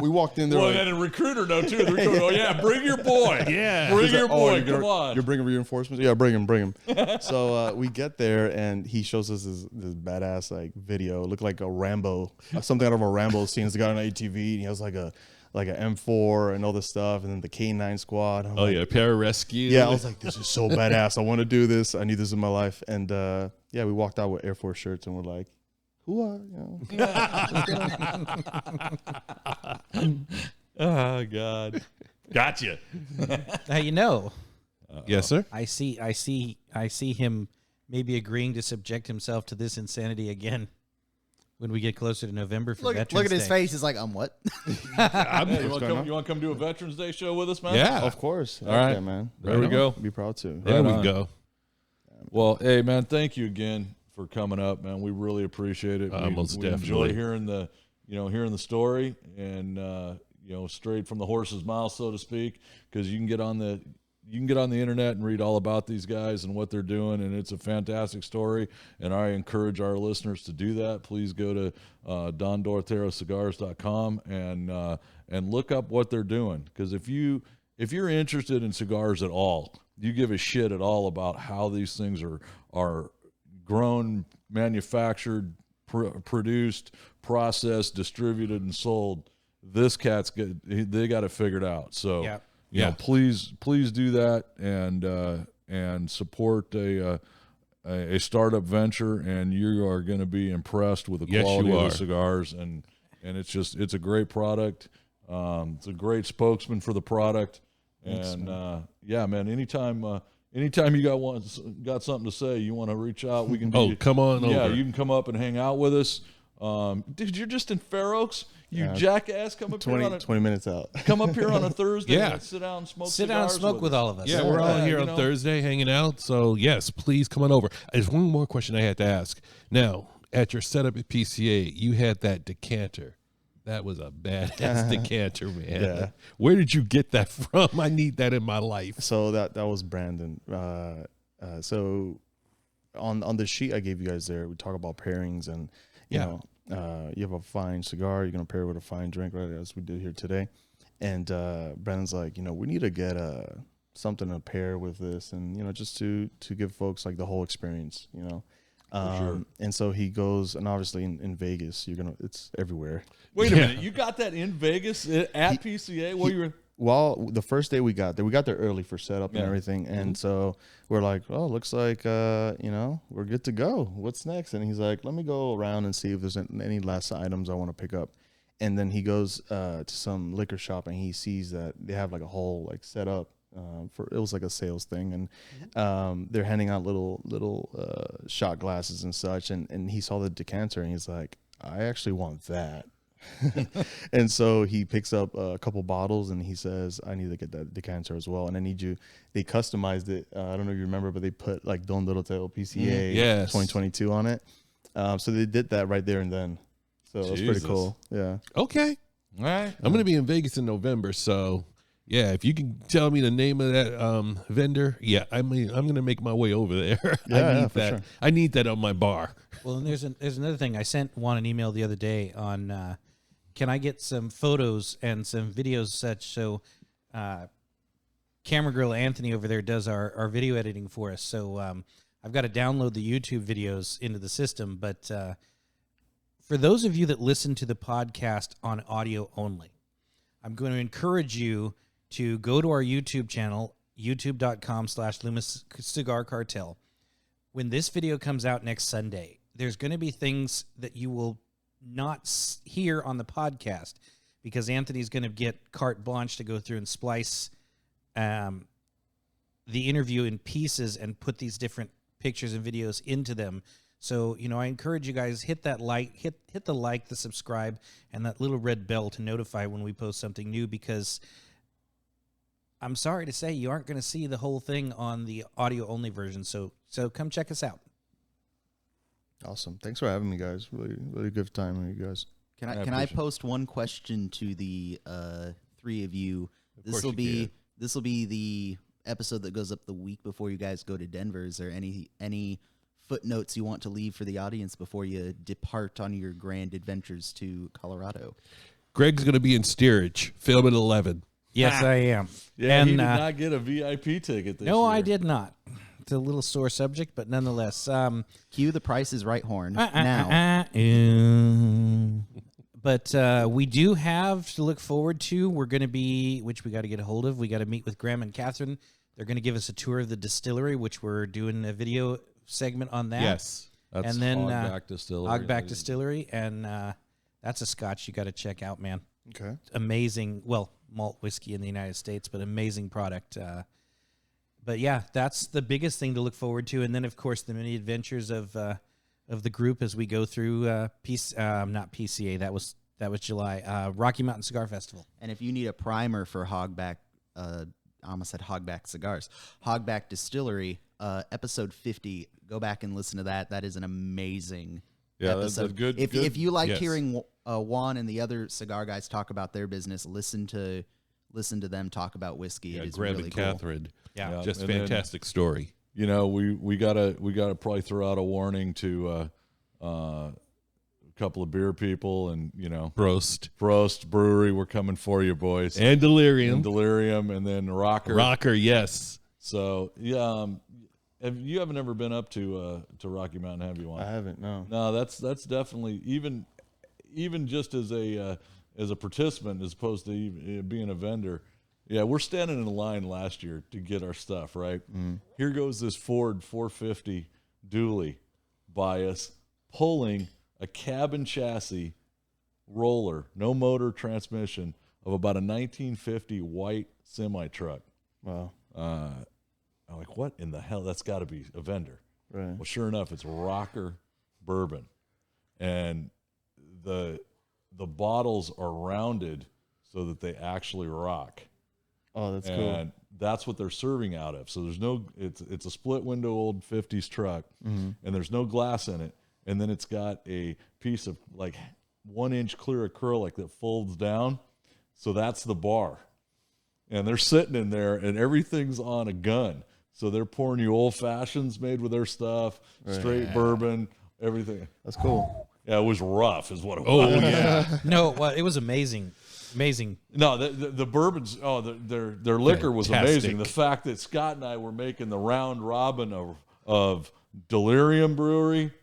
we walked in there. Well, like, then a recruiter know too. The recruiter, oh yeah, bring your boy. Yeah. bring he's like, your boy. you're, Come on. You're bringing reinforcements? Yeah, bring him. So we get there, and he shows us this badass like video. It looked like a Rambo, something out of a Rambo scene. It's the guy on ATV, and he has like an M4 and all this stuff, and then the K9 squad. I'm Oh, like, yeah. Pararescue. yeah. I was like, this is so badass. I want to do this. I need this in my life. And yeah, we walked out with Air Force shirts, and we're like, who are Oh God. Gotcha. Now you know. Yes, sir. I see him maybe agreeing to subject himself to this insanity again when we get closer to November for Veterans Look at his Day. face. He's like, what? Hey, you want going to on? come do a Veterans Day show with us, man? Yeah. Of course. All right. Yeah, man. There we go. Be proud to. There Right we on. go. Well, hey man, thank you again for coming up, man. We really appreciate it. Most we definitely. enjoy hearing the story and straight from the horse's mouth, so to speak, because you can get on the internet and read all about these guys and what they're doing, and it's a fantastic story. And I encourage our listeners to do that. Please go to DonDoroteoCigars.com and look up what they're doing, because if you're interested in cigars at all, you give a shit at all about how these things are grown, manufactured, produced, processed, distributed, and sold, this cat's good. They got it figured out. So Yeah. you know, please do that and support a startup venture, and you are going to be impressed with the Yes, quality you of are. the cigars, and it's a great product. It's a great spokesman for the product. And yeah, man, anytime you got something to say, you want to reach out, we can do. Oh, come on yeah, over. you can come up and hang out with us. Dude, you're just in Fair Oaks, you jackass. Come up here on 20 minutes out. come up here on a Thursday. Yeah. And sit down and smoke. Sit down and cigars smoke with all of us. Yeah, we're all here you on know. Thursday hanging out. So, yes, please come on over. There's one more question I had to ask. Now, at your setup at PCA, you had that decanter. That was a badass decanter, man. Yeah. Where did you get that from? I need that in my life. So that was Brandon. So on the sheet I gave you guys there, we talk about pairings and you know, you have a fine cigar, you're gonna pair it with a fine drink, right? As we did here today. And Brandon's like, you know, we need to get something to pair with this, and you know, just to give folks like the whole experience, you know. Sure. And so he goes, and obviously in Vegas, it's everywhere. Wait a minute, you got that in Vegas at PCA? Well, you were. Well, the first day we got there early for setup and everything, and so we're like, oh, looks like you know, we're good to go. What's next? And he's like, let me go around and see if there's any last items I want to pick up. And then he goes to some liquor shop and he sees that they have like a whole like setup for, it was like a sales thing, and they're handing out little shot glasses and such. And he saw the decanter and he's like, I actually want that. And so he picks up a couple bottles and he says, I need to get that decanter as well. And I need you, they customized it. I don't know if you remember, but they put like Don Doroteo PCA 2022 on it. So they did that right there and then. So it was pretty cool. Yeah. Okay. All right. I'm going to be in Vegas in November, so yeah, if you can tell me the name of that vendor, I'm going to make my way over there. Yeah, I need for that. sure. I need that on my bar. Well, and there's another thing. I sent Juan an email the other day on can I get some photos and some videos such so Camera Girl Anthony over there does our video editing for us. So I've got to download the YouTube videos into the system. But for those of you that listen to the podcast on audio only, I'm going to encourage you to go to our YouTube channel, youtube.com/Loomis Cigar Cartel. When this video comes out next Sunday, there's going to be things that you will not hear on the podcast because Anthony's going to get carte blanche to go through and splice the interview in pieces and put these different pictures and videos into them. So, you know, I encourage you guys, hit that like, hit the like, the subscribe, and that little red bell to notify when we post something new, because I'm sorry to say you aren't going to see the whole thing on the audio only version. So come check us out. Awesome. Thanks for having me, guys. Really, really good time with you guys. Can I post one question to the three of you? This will be the episode that goes up the week before you guys go to Denver. Is there any footnotes you want to leave for the audience before you depart on your grand adventures to Colorado? Greg's going to be in steerage. Film at 11. Yes, I am. Yeah, and he did not get a VIP ticket this year. no, I did not. It's a little sore subject, but nonetheless. Cue the Price is Right horn now. But we do have to look forward to. We're going to be, which we got to get a hold of. We got to meet with Graham and Catherine. They're going to give us a tour of the distillery, which we're doing a video segment on that. Yes. That's and then Hogback Distillery. Hogback Distillery, and that's a Scotch you got to check out, man. Okay. Amazing, well, malt whiskey in the United States, but amazing product. But yeah, that's the biggest thing to look forward to, and then of course the many adventures of the group as we go through not PCA. That was July. Rocky Mountain Cigar Festival. And if you need a primer for Hogback, I almost said Hogback Cigars, Hogback Distillery, episode 50. Go back and listen to that. That is an amazing episode. That's a good. If you like yes. hearing Juan and the other cigar guys talk about their business, listen to them talk about whiskey. Yeah, it is Graham really and cool. Catherine. Yeah, Just and then, fantastic story. you know, we gotta probably throw out a warning to a couple of beer people, and you know, Prost. Brewery, we're coming for you, boys. And Delirium. And Delirium, and then Rocker. Yes. So yeah, you haven't ever been up to Rocky Mountain, have you? Juan? I haven't. No. No, that's definitely even just as a participant as opposed to being a vendor. Yeah, we're standing in line last year to get our stuff, right? Here goes this Ford 450 dually by us, pulling a cabin chassis roller, no motor, transmission, of about a 1950 white semi-truck. Wow. I'm like, what in the hell? That's got to be a vendor. Right. Well, sure enough, it's Rocker Bourbon. And the bottles are rounded so that they actually rock. Oh, that's And cool. that's what they're serving out of. So there's no, it's a split window old 50s truck, and there's no glass in it. And then it's got a piece of like 1 inch clear acrylic that folds down. So that's the bar. And they're sitting in there and everything's on a gun. So they're pouring you old fashions made with their stuff, straight bourbon, everything. That's cool. Yeah, it was rough, is what it was. Oh yeah. No, well, it was amazing. Amazing. No, the bourbons. Oh, their liquor was Fantastic. amazing. The fact that Scott and I were making the round robin of Delirium Brewery,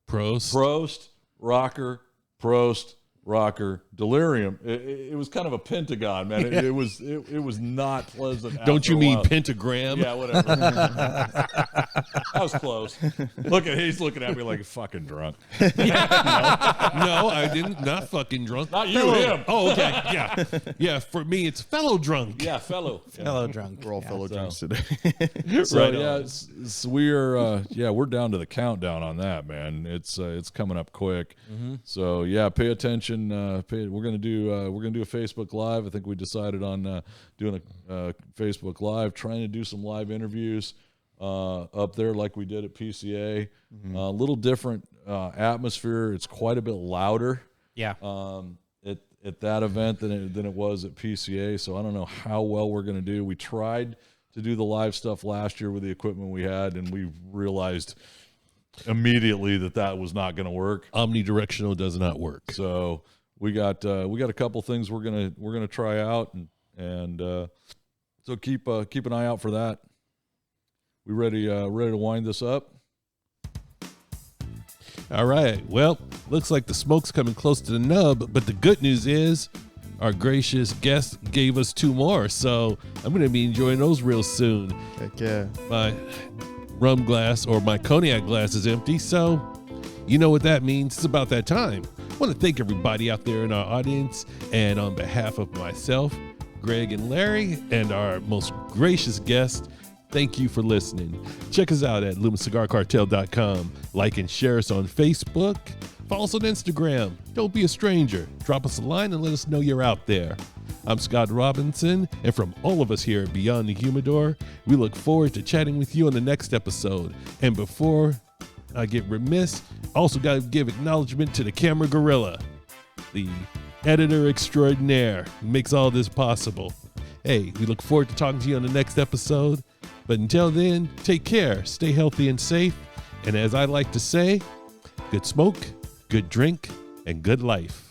Prost, Rocker, Prost, Rocker, Delirium. It was kind of a pentagon, man. It was not pleasant. Don't after you a mean while. pentagram? Yeah, whatever. I was close. He's looking at me like a fucking drunk. No, I didn't. Not fucking drunk. Not you, him. Oh, okay. Yeah. Yeah, for me, it's fellow drunk. Yeah, fellow. Fellow drunk. We're all fellow drunks today. So Right yeah, on. we are we're down to the countdown on that, man. It's coming up quick. So yeah, pay attention. We're gonna do a Facebook Live. I think we decided on doing a Facebook Live, trying to do some live interviews up there like we did at PCA. A little different atmosphere. It's quite a bit louder. Yeah. At that event than it was at PCA. So I don't know how well we're going to do. We tried to do the live stuff last year with the equipment we had, and we realized immediately that was not going to work. Omnidirectional does not work. So we got a couple things we're gonna try out, and so keep an eye out for that. We ready to wind this up? All right. Well, looks like the smoke's coming close to the nub, but the good news is our gracious guest gave us 2 more, so I'm going to be enjoying those real soon. Heck yeah. My rum glass or my cognac glass is empty, so you know what that means. It's about that time. I want to thank everybody out there in our audience, and on behalf of myself, Greg and Larry, and our most gracious guest, thank you for listening. Check us out at LumenCigarCartel.com. Like and share us on Facebook. Follow us on Instagram. Don't be a stranger. Drop us a line and let us know you're out there. I'm Scott Robinson, and from all of us here at Beyond the Humidor, we look forward to chatting with you on the next episode. And before I get remiss, also got to give acknowledgement to the camera gorilla, the editor extraordinaire who makes all this possible. Hey, we look forward to talking to you on the next episode. But until then, take care, stay healthy and safe, and as I like to say, good smoke, good drink, and good life.